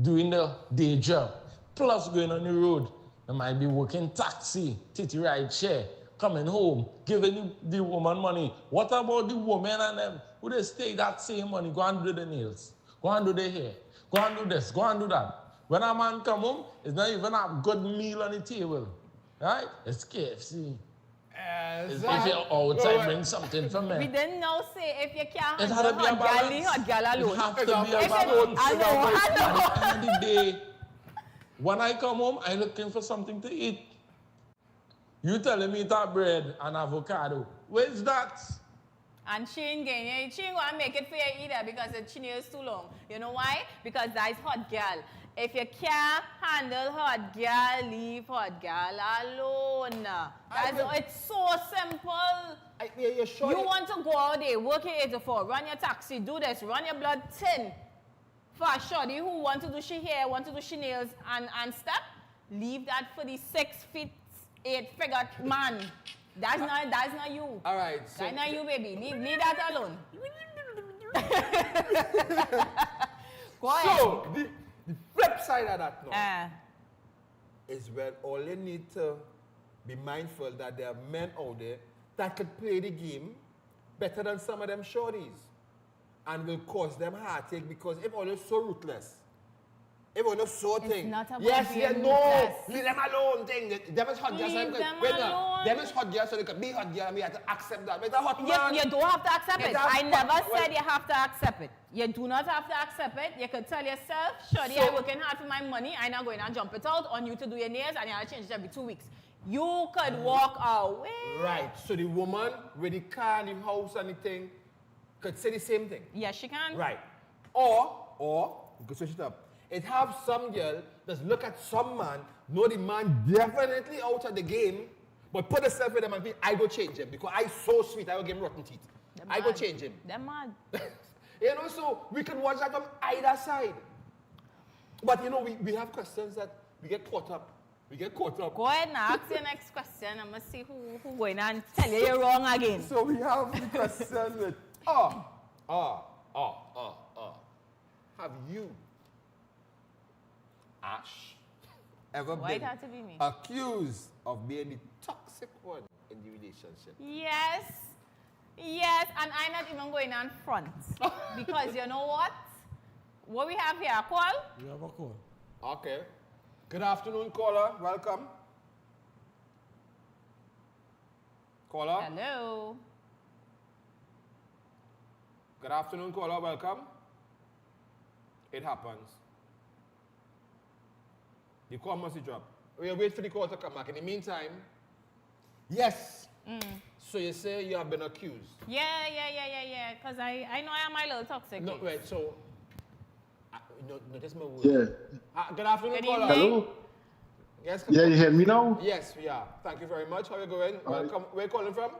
Doing the day job. Plus going on the road. They might be working taxi, titty ride share. Coming home, giving the woman money. What about the woman and them? Who they stay that same money? Go and do the nails. Go and do the hair. Go and do this. Go and do that. When a man come home, it's not even a good meal on the table. Right? It's KFC. If you're outside, bring something for me. We didn't know say if you can't It handle had to be a balance. hot gal alone. It have to be a balance. I know. At the end of the day, when I come home, I'm looking for something to eat. You telling me that bread and avocado. Where's that? And she ain't going to make it for you either because the chin is too long. You know why? Because that's hot girl. If you can't handle hot girl, leave hot girl alone. It's so simple. You're sure you want to go out there, work your 8 to 4, run your taxi, do this, run your blood thin. For a shorty who want to do she hair, want to do she nails and step, leave that for the 6 feet, 8 figure man. That's not you. All right. So that's not you, baby. Leave that alone. Go ahead. So the flip side of that now is when all you need to be mindful that there are men out there that could play the game better than some of them shorties and will cause them heartache because if all you're so ruthless, if all you're so thing, not about yes, being yeah, no, ruthless. leave them alone thing. Them is hot girls. Leave them alone. Them is hot girls so they could be hot girls and we have to accept that. But it's a hot man. You don't have to accept it. I never said well, you have to accept it. You do not have to accept it. You could tell yourself, shorty, I'm working hard for my money. I'm not going to jump it out on you to do your nails and you have to change it every 2 weeks. You could walk away. Right. So the woman with the car and the house and the thing could say the same thing. Yes, she can. Right. Or you could switch it up. It have some girl just look at some man, know the man definitely out of the game, but put herself in them and think, I go change him because I so sweet, I will give him rotten teeth. I go change him. They're mad. You know, so we can watch that from either side. But you know, we have questions that we get caught up. We get caught up. Go ahead and ask your next question. I'm going to see who going and tell you you're wrong again. So we have the question with, have you, Ash, ever Why it been had to be me? accused of being the toxic one in the relationship? Yes, and I'm not even going on front. Because you know what? What we have here, a call? We have a call. Okay. Good afternoon, caller. Welcome. Caller. Hello. Good afternoon, caller. Welcome. It happens. The call must drop. We'll wait for the call to come back. In the meantime, yes. So you say you have been accused? Yeah. Because I know I am a little toxic. No, wait. So, notice my word. Yeah. Good afternoon, Good caller. evening. Hello? Yes. Yeah, you hear me now? Yes, we are. Thank you very much. How are you going? Welcome. Where are you calling from?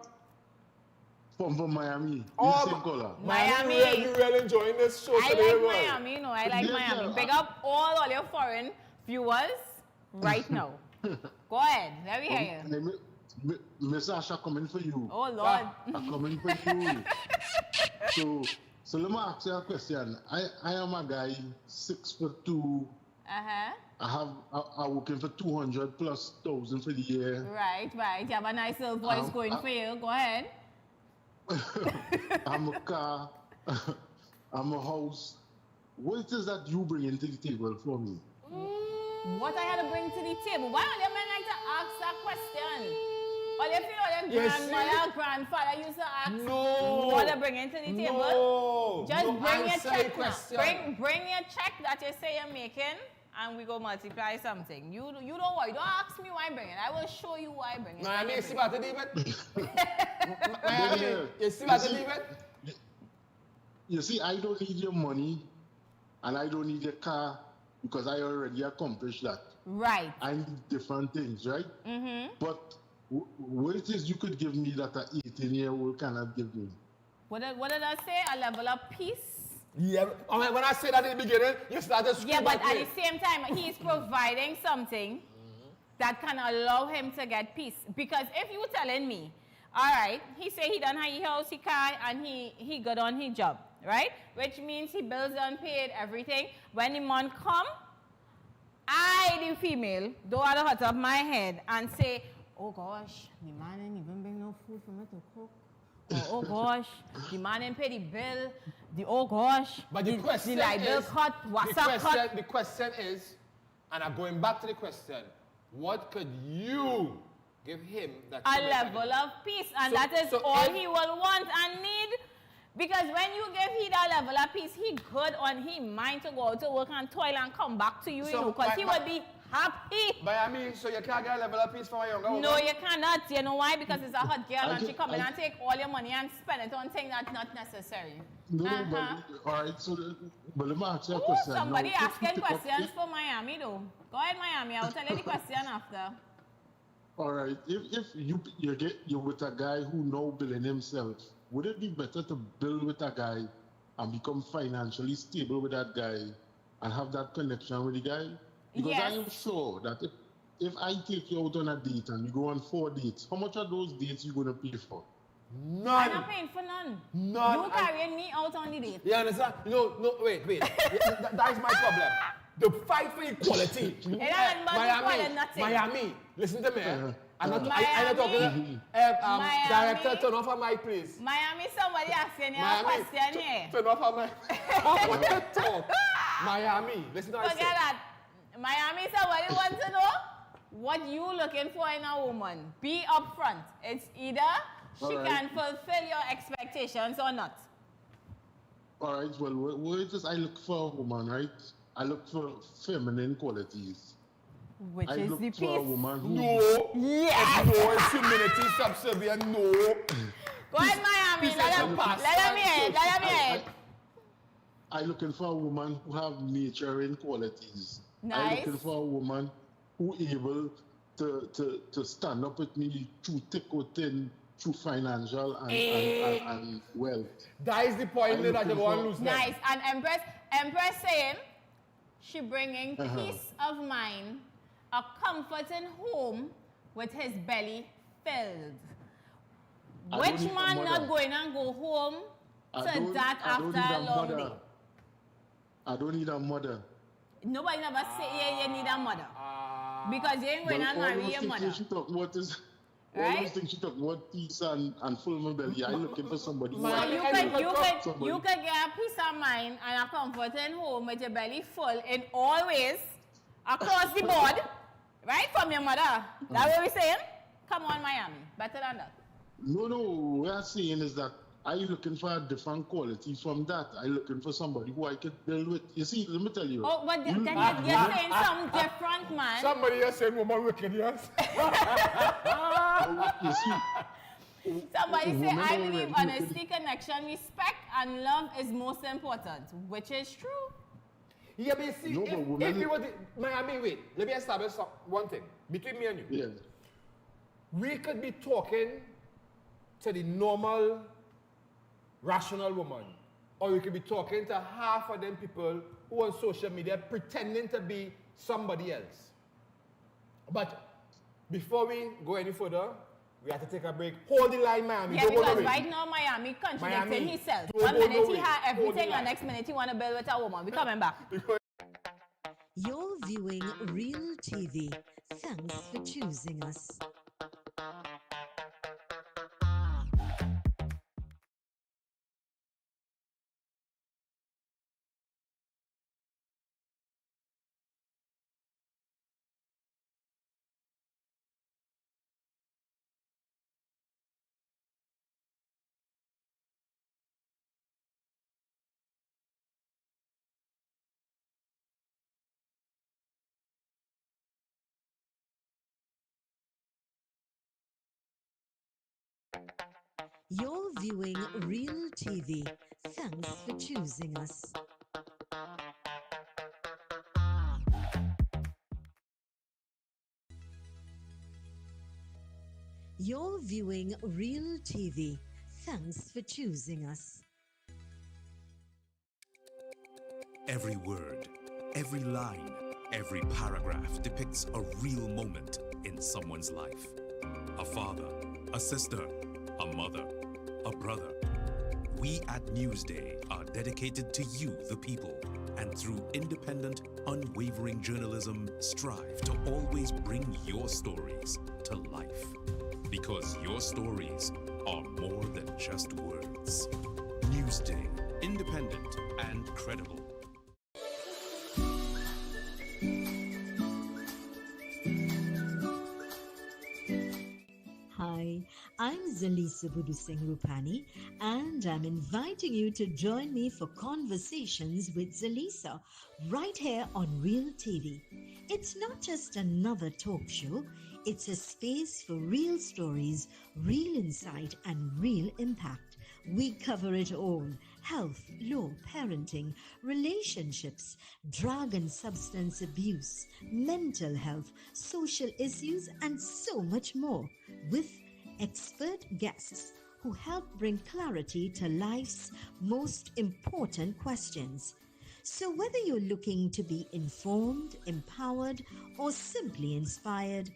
From Miami. Oh, Same caller. Miami. You really enjoying this show I today, like right? Miami. No, I like Yeah, Miami. yeah. Big up all your foreign viewers right now. Go ahead. Let me hear you. Miss Asha coming for you. Oh, Lord. I'm coming for you. So let me ask you a question. I am a guy 6'2". I'm working for 200,000+ for the year. Right. You have a nice little voice going for you. Go ahead. I'm a car. I'm a house. What is that you bring into the table for me? What I had to bring to the table? Why don't you men like to ask that question? Or you feel your grandmother, grandfather used to ask what to bring into the table? No. Just No, bring your answer the check now. question. Bring your check that you say you're making and we go multiply something. You don't worry. Don't ask me why I bring it. I will show you why I bring it. Miami, you see what I did? Miami, you see what I did? You see, I don't need your money and I don't need your car because I already accomplished that. Right. I need different things, right? But what it is you could give me that an 18-year-old cannot give me? What did I say? A level of peace? Yeah. I mean, when I said that in the beginning, you started screaming. Yeah, but at the same time, he's providing something that can allow him to get peace. Because if you telling me, all right, he say he done his house, he car, and he got on his job, right? Which means he bills done paid, everything. When the man come, I, the female, do out of the top of my head and say, oh gosh, the man didn't even bring no food for me to cook. Oh gosh, the man didn't pay the bill. Oh gosh, But the question the light bill is, cut, WhatsApp cut. the question is, and I'm going back to the question, what could you give him that A you level of peace, and So- that is so all if- he will want and need. Because when you give him that level of peace, he good on his mind to go out to work and toil and come back to you, So you know, because he my- would be happy. Miami, so you can't get a level of peace from a younger woman? No, you cannot. You know why? Because it's a hot girl and she come in and take all your money and spend it on things that's not necessary. No, but, all right, so, but let me ask you a question. Somebody now, asking questions for Miami, though. Go ahead, Miami. I'll tell you the question after. All right, if you're with a guy who know building himself, would it be better to build with a guy and become financially stable with that guy and have that connection with the guy? Because I am sure that if I take you out on a date and you go on 4 dates, how much of those dates you going to pay for? None. I'm not paying for none. None. You carrying me out on the date. You understand? No, wait. That is my problem. The fight for equality. Miami, listen to me. I'm not talking. Director, turn off her mic, please. Miami, somebody asking you a question here. Turn off her mic. I want to talk. Miami, listen to what I say. Forget that. Miami, somebody wants to know what you looking for in a woman. Be upfront. It's either she can fulfill your expectations or not. All right, well, I look for a woman, right? I look for feminine qualities. Which I is look the for a piece. woman who... No. Yes. No, it's humility, subservient, no. Go ahead, Miami. Let me hear it. I'm looking for a woman who have nurturing qualities. Nice. I'm looking for a woman who able to stand up with me through thick or thin, through financial and wealth. That is the point that you want to lose. Nice. And Empress saying she bringing peace of mind, a comforting home with his belly filled. Which man not going and go home to that after a long day? I don't need a mother. Nobody never say you need a mother. Because you ain't going to marry your mother. All those things she talk about peace and full my belly. I'm looking for somebody. So you can get a peace of mind and a comforting home with your belly full in all ways, across the board, right? From your mother. That's what we're saying? Come on, Miami. Better than that. No, what I'm saying is that I'm looking for a different quality from that. I'm looking for somebody who I can build with. You see, let me tell you. Oh, but then you're saying some different man. Somebody is saying woman wicked, yes? You see, somebody say, I believe honesty, connection, respect, and love is most important, which is true. Yeah, but see, if you were to, Miami, wait, let me establish one thing between me and you. Yeah. We could be talking to the normal, rational woman, or we could be talking to half of them people who on social media pretending to be somebody else. But before we go any further, we have to take a break. Hold the line, Miami. Yeah, because right now Miami contradicting himself. One minute he had everything, and next minute he want to build with a woman. We're coming back. You're viewing Real TV. Thanks for choosing us. You're viewing Real TV. Thanks for choosing us. You're viewing Real TV. Thanks for choosing us. Every word, every line, every paragraph depicts a real moment in someone's life. A father, a sister, a mother, a brother. We at Newsday are dedicated to you, the people, and through independent, unwavering journalism, strive to always bring your stories to life. Because your stories are more than just words. Newsday, independent and credible. Hi, I'm Zalisa Budusing Rupani, and I'm inviting you to join me for Conversations with Zalisa right here on Real TV. It's not just another talk show, it's a space for real stories, real insight, and real impact. We cover it all: health, law, parenting, relationships, drug and substance abuse, mental health, social issues, and so much more, with expert guests who help bring clarity to life's most important questions. So, whether you're looking to be informed, empowered, or simply inspired,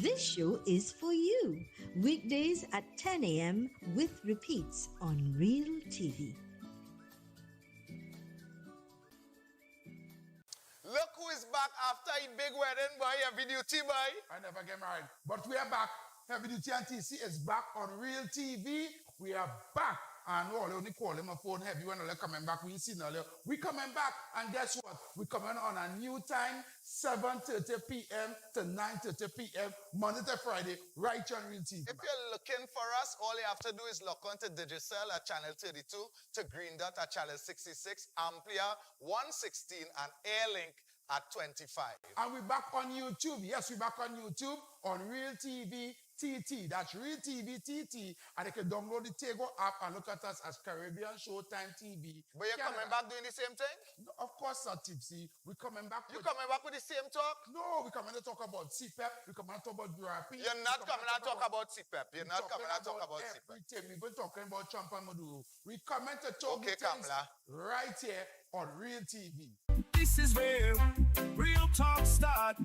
this show is for you. Weekdays at 10 a.m. with repeats on Real TV. Look who is back after a big wedding, boy. Heavy duty, boy. I never get married. But we are back. Heavy Duty and TC is back on Real TV. We are back. And all only call him a phone heavy when they're coming back. We seen earlier. We coming back, and guess what? We coming on a new time, 7:30 p.m. to 9:30 p.m. Monday to Friday, right on Real TV. If you're looking for us, all you have to do is log on to Digicel at channel 32, to Green Dot at channel 66, Amplia 116, and Airlink at 25. And we're back on YouTube. Yes, we're back on YouTube on Real TV TT. That's Real TV TT. And you can download the Tego app and look at us as Caribbean Showtime TV. But you're coming back doing the same thing? No, of course not, Tipsy. We're coming back. You coming back with the same talk? No, we're coming to talk about CPEP. We're coming to talk about URP. You're not coming to talk about CPEP. You're not coming to talk about CPEP. Everything. We've been talking about Trump and Maduro. We're coming to talk Okay, things Kamala. right here on Real TV. This is where real talk start.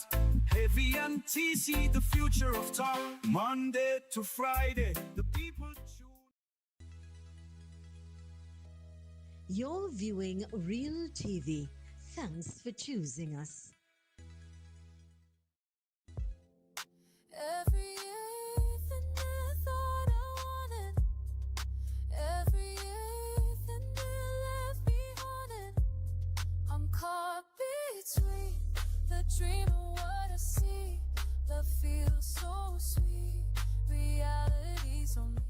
Heavy and TC, the future of talk. Monday to Friday, the people tune. You're viewing Real TV. Thanks for choosing us. Every everything I thought I wanted, everything I left behind. I'm caught between the dream and what I see. Love feels so sweet, reality's on me.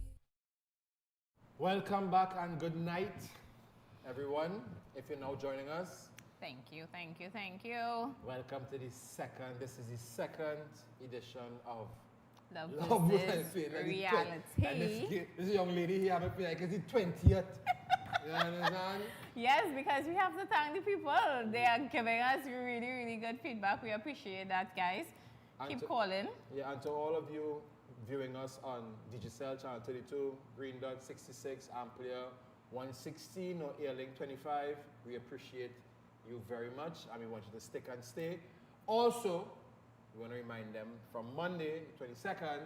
Welcome back and good night, everyone. If you're now joining us, Thank you, thank you, thank you. welcome to this is the second edition of Love versus versus And reality. this young lady here, I feel like it's the 20th. You understand? Yes, because we have to thank the people. They are giving us really, really good feedback. We appreciate that, guys. And Keep to- calling. Yeah, and to all of you viewing us on Digicel channel 32, Green Dot 66, Amplia 116 or Airlink 25, we appreciate you very much and we want you to stick and stay. Also, we want to remind them from Monday, 22nd,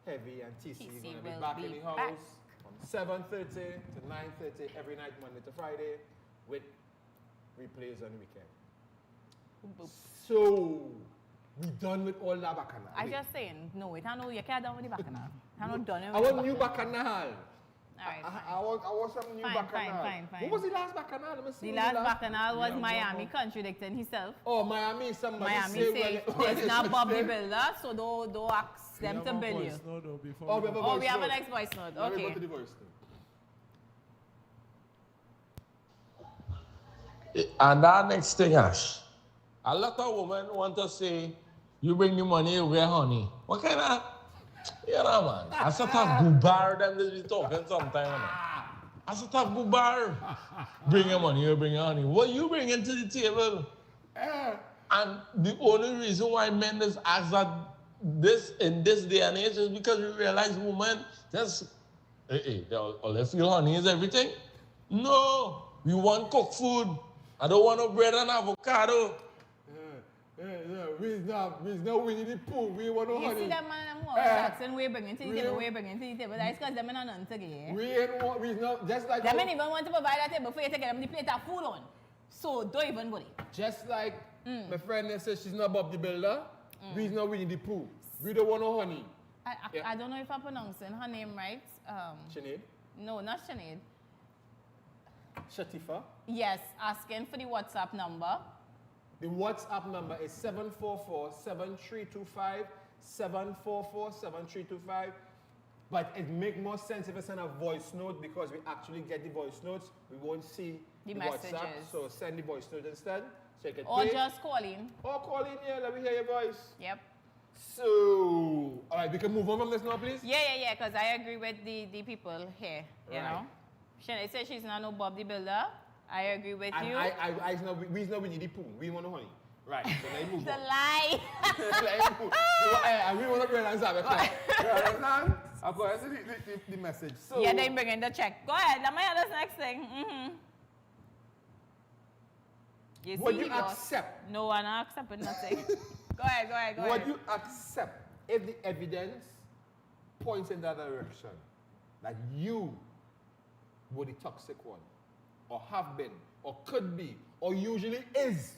Heavy and TC TC going to be will back be in the house back. from 7:30 to 9:30 every night, Monday to Friday, with replays on the weekend. So, we done with all that bacchanal. I just saying, no, it no, you can't done with the bacchanal. I'm not done I with want new bacchanal. Alright, I want some new Fine, bacchanal. fine. What was the last bacchanal? Let me see The what last bacchanal was Miami contradicting himself. Oh, Miami, somebody Miami say say when- it's not Bob the Builder, so don't ask them to bill you. Oh, we have a voice we have note. a next voice note. Let me go Okay. to the voice note. And that next thing, Ash, a lot of women want to say, you bring the money, you get honey. What kind of, you know, man. I sort of gubar them that we talking sometime. Man. I sort of gubar. Bring your money, you bring your honey. What you bringing to the table? And the only reason why men just ask that this in this day and age is because we realize women just, they feel honey is everything. No, we want cooked food. I don't want no bread and avocado. We's not Winnie the Pooh. We want no You honey. see that man and more Jackson, we bringing to the table, we bringing to the table. That's because them are none together. We not just like Them ain't even want to provide that table for you to get them the plate of food on. So don't even worry. Just like my friend that says she's not Bob the Builder, we's not Winnie the Pooh. We don't want no honey. I don't know if I'm pronouncing her name right. Sinead? No, not Sinead. Shatifa? Yes, asking for the WhatsApp number. The WhatsApp number is 744-7325. But it make more sense if I send a voice note because we actually get the voice notes. We won't see The WhatsApp. messages. So send the voice note instead. So you can Or play. just call in. Or call in here. Let me hear your voice. Yep. So, all right, we can move on from this now, please. Yeah, because I agree with the people here, you Right. know. Shanae said she's not no Bob the Builder. I agree with And you. we know we need the poon. We want the honey. Right, so let's move The on. lie. Let's move. And we want to bring answer. You understand? Of course, the message. So, Yeah, they bring in the check. Go ahead, let me hear this next thing. You Would see, you he goes, accept? No one accepted nothing. Go ahead. Would you accept if the evidence points in that direction that you were the toxic one, or have been, or could be, or usually is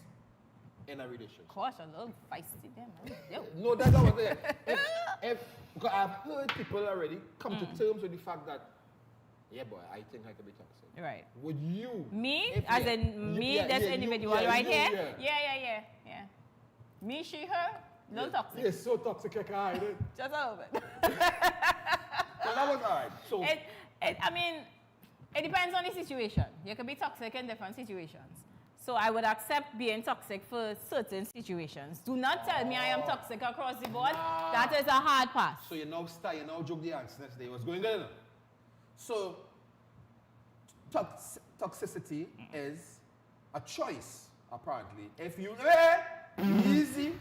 in a relationship? Gosh, a little feisty there, man. Yo. No, that's not what I'm saying. Because I've heard people already come to terms with the fact that, yeah, boy, I think I could be toxic. Right. Would you? Me? If- As yeah, in you- me, yeah, this yeah, you- individual yeah, right you, here? yeah. Yeah. Me, she, her, little toxic. You're so toxic, I can't hide it. Just a little bit. So that was all right. So, I mean, it depends on the situation. You can be toxic in different situations. So I would accept being toxic for certain situations. Do not tell me I am toxic across the board. Nah. That is a hard pass. So you now joke the answer next day. What's going on? So toxicity is a choice, apparently. If you easy,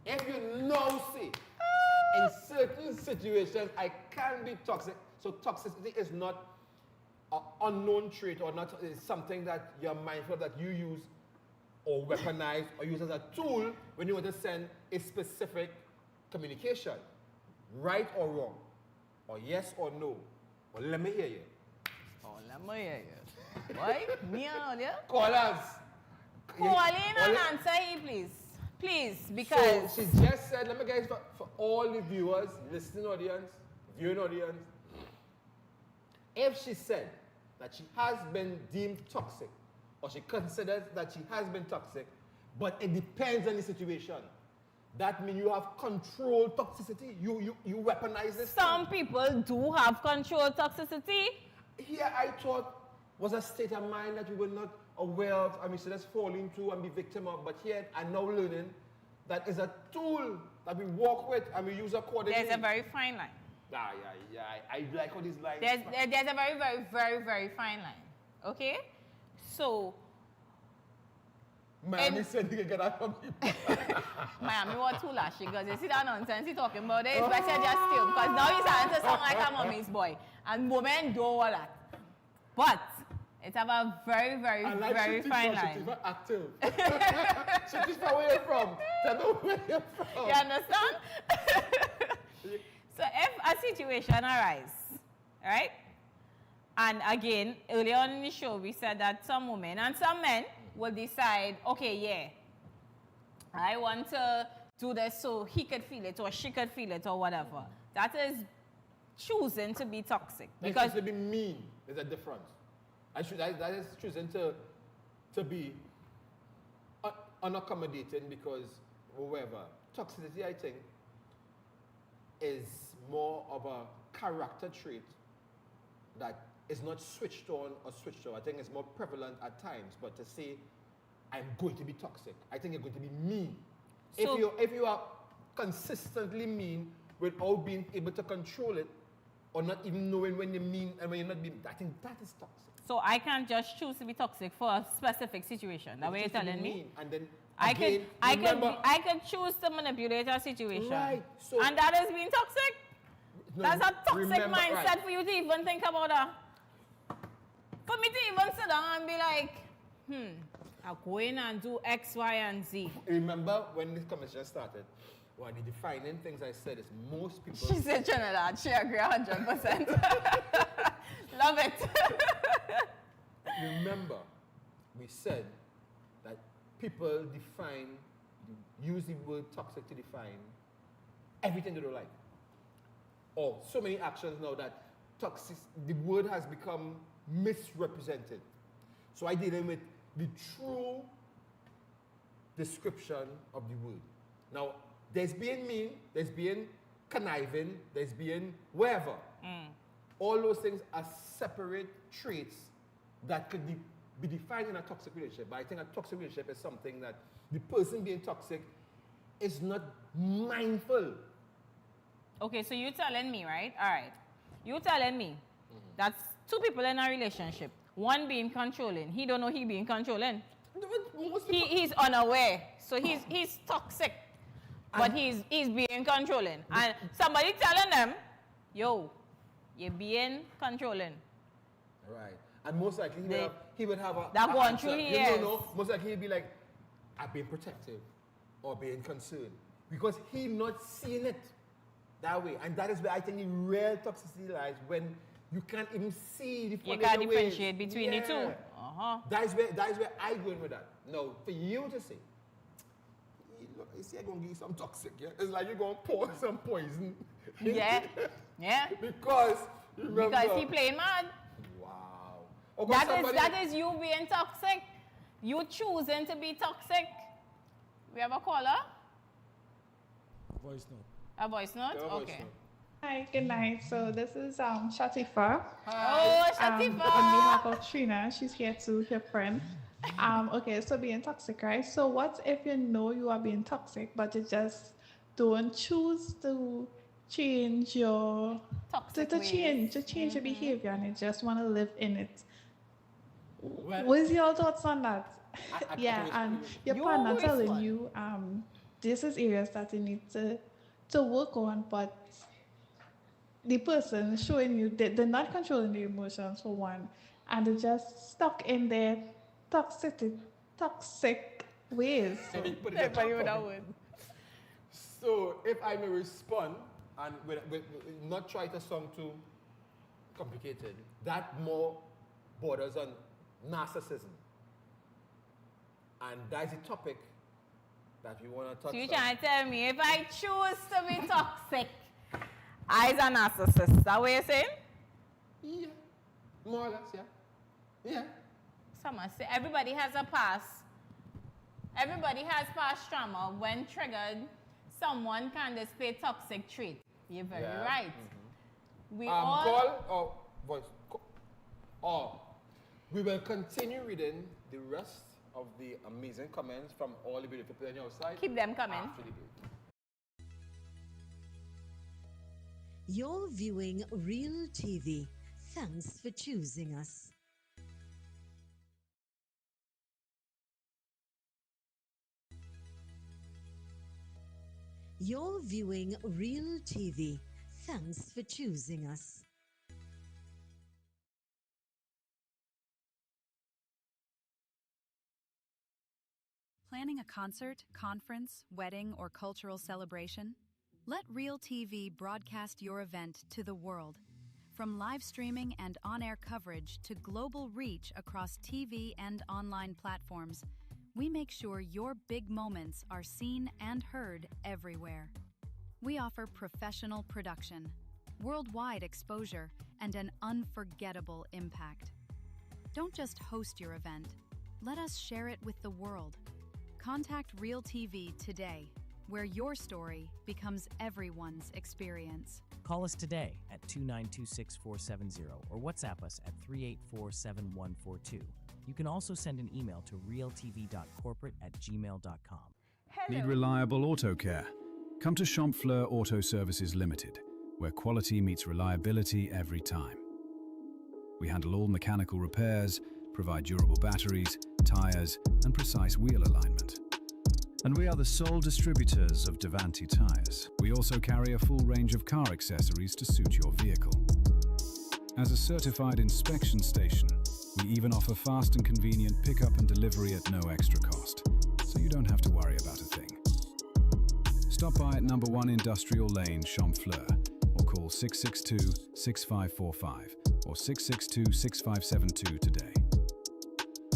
if you know see, in certain situations I can be toxic. So toxicity is not an unknown trait or not something that you're mindful of that you use or weaponize or use as a tool when you want to send a specific communication. Right or wrong? Or yes or no? Or let me hear you. Oh, let me hear you. Why? Me and you? Callers. Call in and answer here, please. Please, because... So she just said, let me guys, for all the viewers, listening audience, viewing audience, if she said that she has been deemed toxic, or she considers that she has been toxic, but it depends on the situation, that means you have controlled toxicity. You weaponize this. Some people do have control toxicity. Here I thought was a state of mind that we were not aware of. I mean, so let's fall into and be victim of. But here I'm now learning that is a tool that we work with and we use accordingly. There's a very fine line. Yeah. I like all these lines. There's a very, very, very, very fine line. Okay? So... Miami said you can get out from people. Miami was too lashy because you see that nonsense he's talking about it. It's better just still because now he's starting to sound like a mommy's boy. And women do all that. But it's have a very, very, very fine line. She's active. She's from where you're from. Tell me where you're from. You understand? So if a situation arises, right? And again, earlier on in the show, we said that some women and some men will decide, okay, yeah, I want to do this so he could feel it or she could feel it or whatever. That is choosing to be toxic. Because to be mean is a difference. That is choosing to be unaccommodating because whatever. Toxicity, I think, is more of a character trait that is not switched on or switched off. I think it's more prevalent at times. But to say, I'm going to be toxic, I think you're going to be mean. So, if you are consistently mean without being able to control it, or not even knowing when you're mean and when you're not being, I think that is toxic. So I can't just choose to be toxic for a specific situation. That way you're telling me? And then I again, could choose to manipulate a situation. Right. So, and that is being toxic? No, That's a toxic mindset right. for you to even think about that. For me to even sit down and be like, I'll go in and do X, Y, and Z. Remember when this conversation started, one of the defining things I said is most people... She said Trinidad, she agree 100%. Love it. Remember, we said that people use the word toxic to define everything they don't like. Or so many actions now that the word has become misrepresented. So I deal with the true description of the word. Now, There's being mean, there's being conniving, there's being wherever. All those things are separate traits that could be defined in a toxic relationship. But I think a toxic relationship is something that the person being toxic is not mindful. Okay, so you're telling me, right? All right. You're telling me that's two people in a relationship. One being controlling. He don't know he being controlling. He's unaware. So he's toxic. But he's being controlling. And somebody telling them, yo, you're being controlling. Right. And most likely he would have a... That one through here. Most likely he'd be like, I've been protective or being concerned. Because he not seeing it that way. And that is where I think the real toxicity lies, when you can't even see the you can't differentiate between the two. That is where I go in with that. No, for you to say, look, you see, I'm going to give you some toxic, yeah? It's like you're going to pour some poison. Yeah. Because he playing mad. Wow. That is you being toxic. You choosing to be toxic. We have a caller? Voice note. A voice note? Okay. Hi, good night. So this is Shatifa. Oh, Shatifa! On behalf of Trina, she's here too, her friend. Okay, so being toxic, right? So what if you know you are being toxic, but you just don't choose to change your change your behavior, and you just want to live in it? What's your thoughts on that? And your partner telling you this is areas that you need to work on, but the person showing you that they're not controlling the emotions for one, and they're just stuck in their toxic ways. So if I may respond and with not try to sound too complicated, that more borders on narcissism. And that's a topic that we want to touch on. So you're trying to tell me if I choose to be toxic, I's a narcissist. Is that what you're saying? Yeah. More or less, yeah. Yeah. Someone say everybody has a past. Everybody has past trauma. When triggered, someone can display toxic trait. You're very right. We all... Call or voice. Or we will continue reading the rest of the amazing comments from all the beautiful people on your side. Keep them coming. You're viewing Real TV. Thanks for choosing us. You're viewing Real TV. Thanks for choosing us. Planning a concert, conference, wedding, or cultural celebration? Let Real TV broadcast your event to the world. From live streaming and on-air coverage to global reach across TV and online platforms, we make sure your big moments are seen and heard everywhere. We offer professional production, worldwide exposure, and an unforgettable impact. Don't just host your event. Let us share it with the world. Contact Real TV today, where your story becomes everyone's experience. Call us today at 2926470 or WhatsApp us at 3847142. You can also send an email to realtv.corporate@gmail.com. Need reliable auto care? Come to Champfleur Auto Services Limited, where quality meets reliability every time. We handle all mechanical repairs, provide durable batteries, tires, and precise wheel alignment. And we are the sole distributors of Devanti tires. We also carry a full range of car accessories to suit your vehicle. As a certified inspection station, we even offer fast and convenient pickup and delivery at no extra cost, so you don't have to worry about a thing. Stop by at number 1 Industrial Lane, Champfleur, or call 662-6545 or 662-6572 today.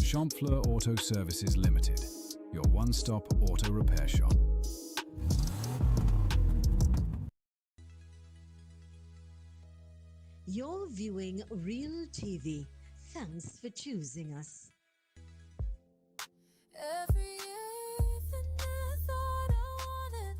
Champfleur Auto Services Limited, your one-stop auto repair shop. You're viewing Real TV. Thanks for choosing us. Everything I thought I wanted,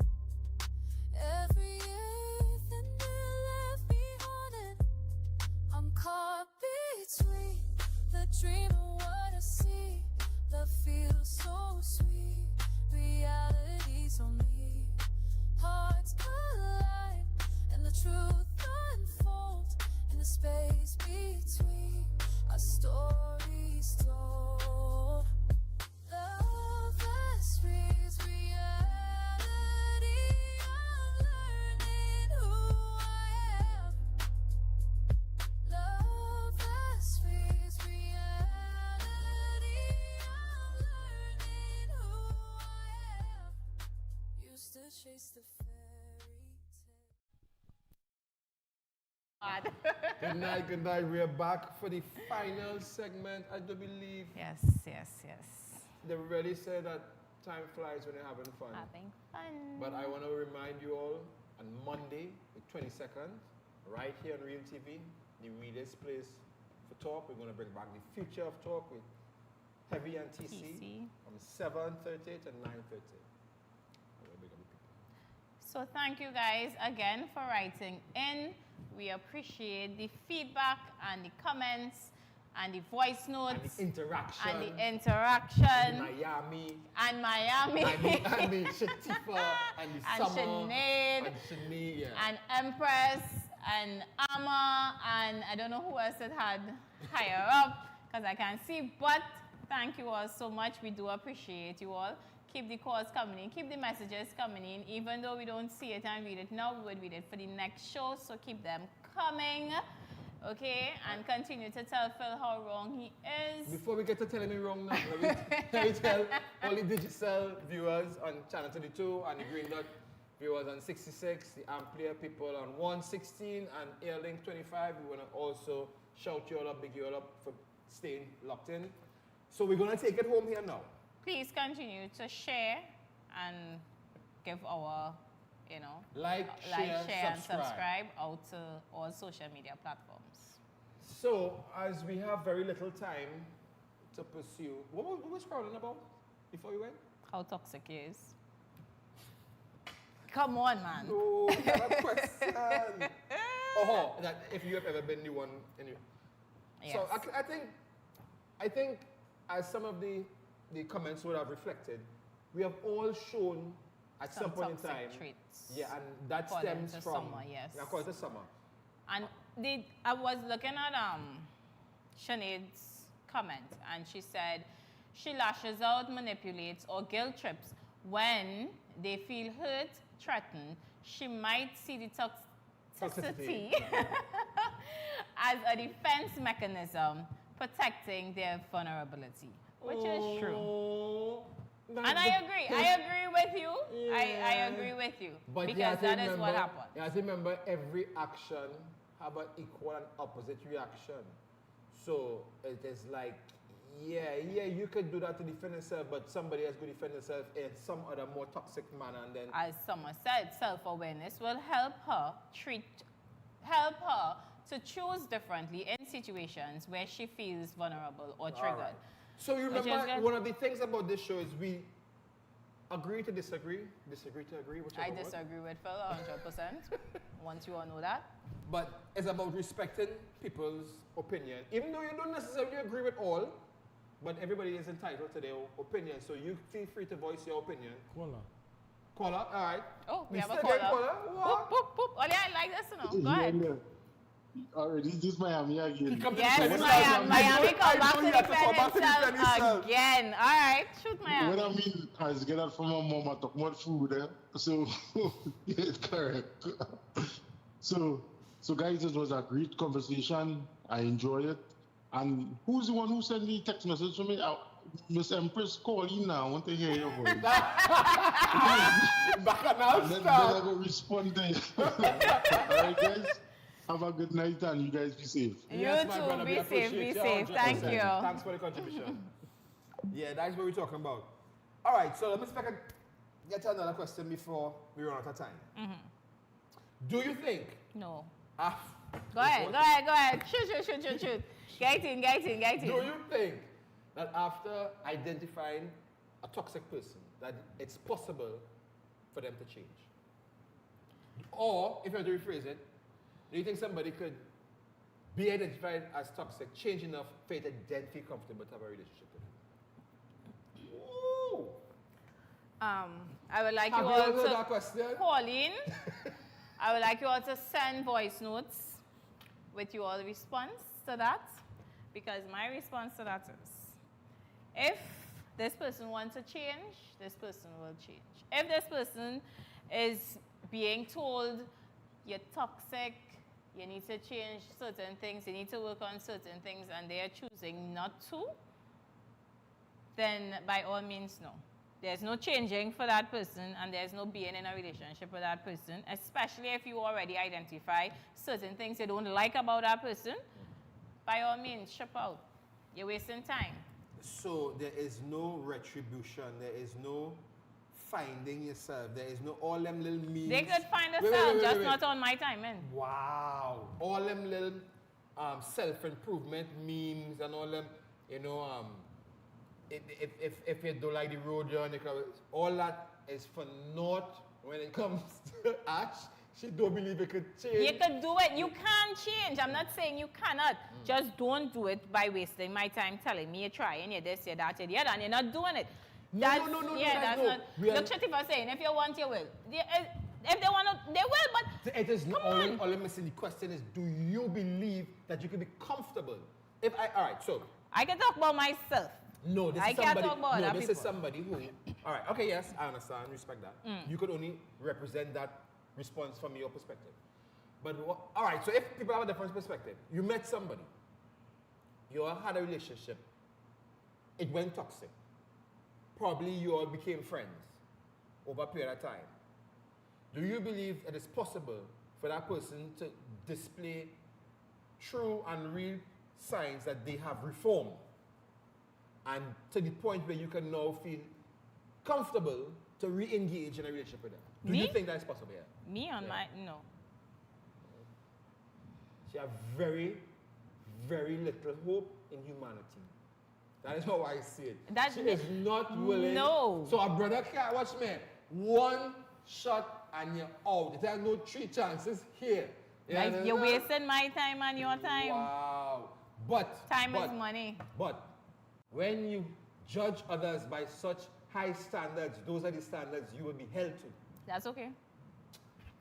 chase the fairy Good night, good night. We are back for the final segment. I do believe. Yes, yes, yes. They really say that time flies when you're having fun. Having fun. But I want to remind you all on Monday, the 22nd, right here on Real TV, the Readers Place for Talk. We're going to bring back the future of talk with Heavy and TC from 7:30 to 9:30. So thank you guys again for writing in. We appreciate the feedback and the comments and the voice notes. And the interaction. And the interaction. And Miami. And Miami. And the Shatifa. And the and Summer. Sinead. And Sinead, yeah. And Empress. And Amma. And I don't know who else it had higher up because I can't see. But thank you all so much. We do appreciate you all. Keep the calls coming in. Keep the messages coming in. Even though we don't see it and read it now, we would read it for the next show. So keep them coming. Okay? And continue to tell Phil how wrong he is. Before we get to telling me wrong now, let me tell all the digital viewers on Channel 22 and the Green Dot viewers on 66, the Amplia people on 116 and Airlink 25. We want to also shout you all up, big you all up for staying locked in. So we're going to take it home here now. Please continue to share and give our, like, share, and subscribe out to all social media platforms. So, as we have very little time to pursue, what was scrolling about before we went? How toxic he is. Come on, man. No, not a question. That if you have ever been the one. Yes. So, I think, as some of the comments would have reflected, we have all shown at some point in time. Traits. Yeah, and that stems from summer, yes. According to Summer. And I was looking at Sinead's comment, and she said she lashes out, manipulates, or guilt trips when they feel hurt, threatened. She might see the toxicity as a defense mechanism protecting their vulnerability. Which is true. And I agree. I agree with you. Yeah. I agree with you. But because that is what happened. You have to remember every action have an equal and opposite reaction. So it is like, you could do that to defend yourself, but somebody else could defend yourself in some other more toxic manner. And then, as someone said, self-awareness will help her to choose differently in situations where she feels vulnerable or triggered. Right. So you remember one of the things about this show is we agree to disagree to agree. I disagree with Phil 100%. Once you all know that. But it's about respecting people's opinion, even though you don't necessarily agree with all. But everybody is entitled to their opinion, so you feel free to voice your opinion. Caller, all right. Oh, we have a caller. Boop, boop, boop. Oh, yeah, I like this, Go ahead. Already, this Miami again. Yes, Miami come back to defend himself again. All right, shoot Miami. What I mean, I was getting that from my mom, I talk about food, So, it's correct. So guys, it was a great conversation. I enjoyed it. And who's the one who sent the text message to me? Miss Empress, call in now. I want to hear your voice. Then I will respond to you. All right, guys? Have a good night and you guys be safe. You too, be safe. Thank you. Thanks for the contribution. That's what we're talking about. All right, so let me see if I can get to another question before we run out of time. Do you think? No. Go ahead. Shoot. Get in. Do you think that after identifying a toxic person, that it's possible for them to change? Or, if you have to rephrase it, do you think somebody could be identified as toxic, change enough for it to then feel comfortable to have a relationship with them? Ooh. I would like you all to call in. I would like you all to send voice notes with your response to that, because my response to that is, if this person wants to change, this person will change. If this person is being told you're toxic, you need to change certain things, you need to work on certain things, and they are choosing not to, then by all means, no. There's no changing for that person, and there's no being in a relationship with that person, especially if you already identify certain things you don't like about that person. By all means, ship out. You're wasting time. So there is no retribution. There is no finding yourself. There is no all them little memes. They could find themselves, just not on my time, man. Wow. All them little self-improvement memes and all them, you know, if you don't like the road you're on, all that is for naught when it comes to Ash. She don't believe it could change. You could do it. You can change. I'm not saying you cannot. Just don't do it by wasting my time telling me you're trying, you're this, you're that, you're the other, and you're not doing it. No. That's not. Look, Shatifa saying, if you want, you will. If they want to, they will, but it is come all on. I'm missing. The question is, do you believe that you can be comfortable? All right, so. I can talk about myself. No, this I is can't somebody. talk about no, other this people. is somebody who. All right, okay, yes, I understand, respect that. You could only represent that response from your perspective. But all right, so if people have a different perspective, you met somebody, you all had a relationship, it went toxic. Probably you all became friends over a period of time. Do you believe it is possible for that person to display true and real signs that they have reformed, and to the point where you can now feel comfortable to re-engage in a relationship with them? Do you think that's possible? Yeah. Me on my, no. She has very, very little hope in humanity. That is how I see it. She is not willing. No. So a brother can't watch me. One shot and you're out. There's no 3 chances here. Like you're wasting my time and your time. Wow. But time is money. But when you judge others by such high standards, those are the standards you will be held to. That's okay.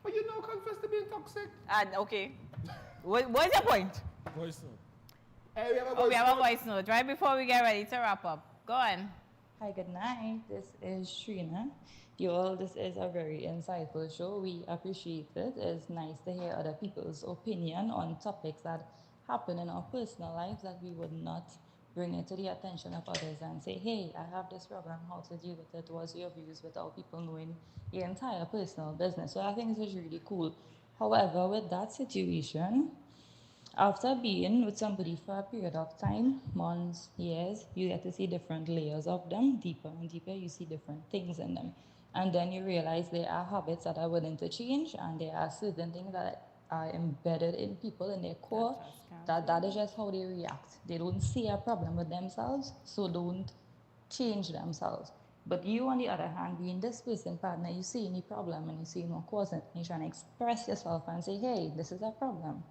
But you know, confess to being toxic. Okay. What's your point? Voice note. Hey, we have a voice note right before we get ready to wrap up. Go on. Hi, good night. This is Shrina. You all, this is a very insightful show. We appreciate it. It's nice to hear other people's opinion on topics that happen in our personal lives that we would not bring it to the attention of others and say, hey, I have this problem, how to deal with it, what's your views, without people knowing your entire personal business. So I think this is really cool. However, with that situation, after being with somebody for a period of time, months, years, you get to see different layers of them, deeper and deeper, you see different things in them. And then you realize there are habits that are willing to change, and there are certain things that are embedded in people in their core, that is just how they react. They don't see a problem with themselves, so don't change themselves. But you, on the other hand, being this person partner, you see any problem and you see no cause, and you're trying to express yourself and say, hey, this is a problem.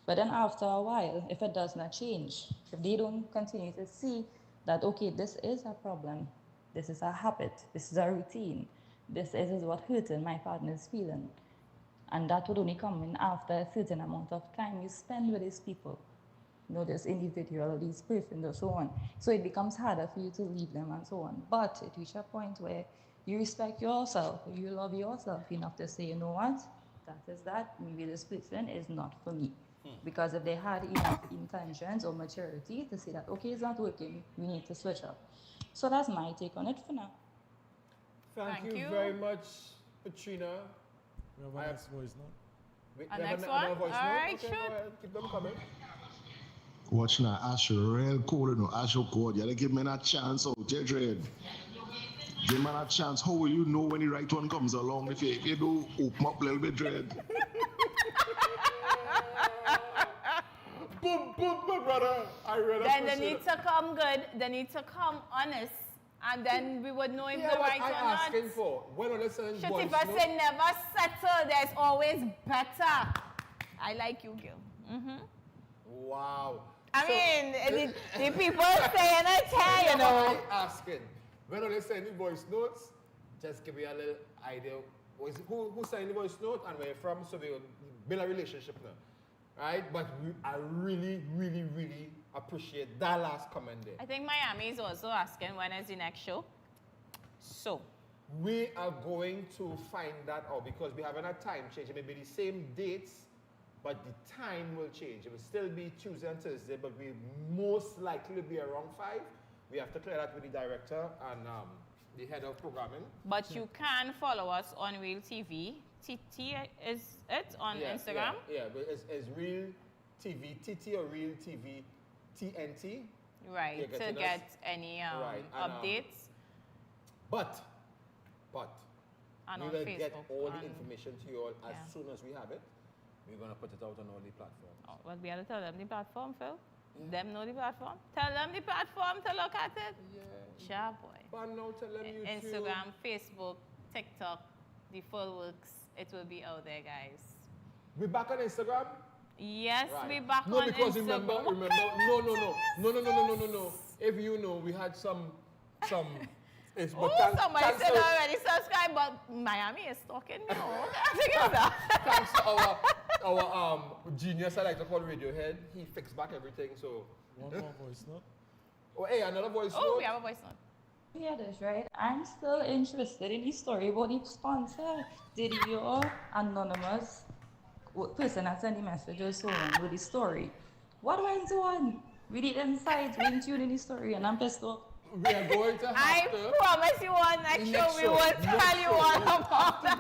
But then after a while, if it does not change, if they don't continue to see that, okay, this is a problem, this is a habit, this is a routine, this is what hurting my partner's feeling, and that would only come in after a certain amount of time you spend with these people, you know, this individual, these persons, and so on. So it becomes harder for you to leave them and so on. But it reaches a point where you respect yourself, you love yourself enough to say, you know what, that is that, maybe this person is not for me. Because if they had enough intentions or maturity to say that, okay, it's not working, we need to switch up. So that's my take on it for now. Thank you very much, Katrina. We have a next voice note. A next one? All right, okay, shoot. go ahead. Keep them coming. Watch now, Ash real cool, you know, Ash cold. You gotta give me a chance, oh, Jedred. Give me a chance. How will you know when the right one comes along if you do open up a little bit, Dred? Boom, my brother. Then they need to come good. They need to come honest. And then we would know if they're right or not. I'm asking for. When I listen to voice Shatifa note, say never settle. There's always better. I like you, girl. Wow. I mean, the people saying it here, you know. I'm asking. When I listen to voice notes, just give me a little idea. Who signed the voice note and where you're from, so we will build a relationship now. Right? But I really, really, really appreciate that last comment there. I think Miami is also asking when is the next show. So. We are going to find that out because we haven't had time change. It may be the same dates, but the time will change. It will still be Tuesday and Thursday, but we most likely will be around 5. We have to clear that with the director and the head of programming. But you can follow us on Real TV. TT is it on Instagram? Yeah, but it's Real TV, TT or Real TV, TNT. Right, to get any updates. But and we on will Facebook get all the information to you all as soon as we have it. We're going to put it out on all the platforms. Oh, well, we have to tell them the platform, Phil. Them know the platform. Tell them the platform to look at it. Yeah. Boy. But now tell them YouTube. Instagram, Facebook, TikTok, the full works. It will be out there, guys. We back on Instagram? Yes, we back on Instagram. No, because remember, no. If you know, we had some. Somebody said already subscribe, but Miami is talking now. Thanks to our genius, I like to call Radiohead. He fixed back everything, so. One more voice note. Oh, hey, another voice note. Oh, we have a voice note. Yeah, that's right. I'm still interested in the story about the sponsor. Did your anonymous person that sent the message or so on with the story? What went on? We did insight, we didn't tune in the story, and I'm pissed off. We are going to have I promise you on next show we will tell you all about that.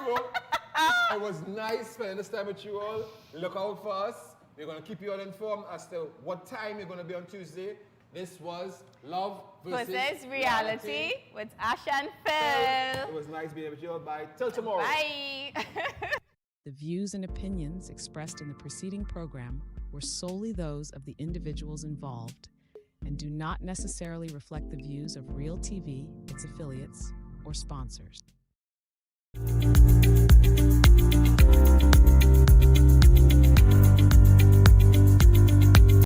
It was nice spending this time with you all. Look out for us. We're going to keep you all informed as to what time you're going to be on Tuesday. This was Love versus Reality with Ash and Phil. It was nice being with you all. Bye. Till tomorrow. Bye. The views and opinions expressed in the preceding program were solely those of the individuals involved and do not necessarily reflect the views of Real TV, its affiliates, or sponsors.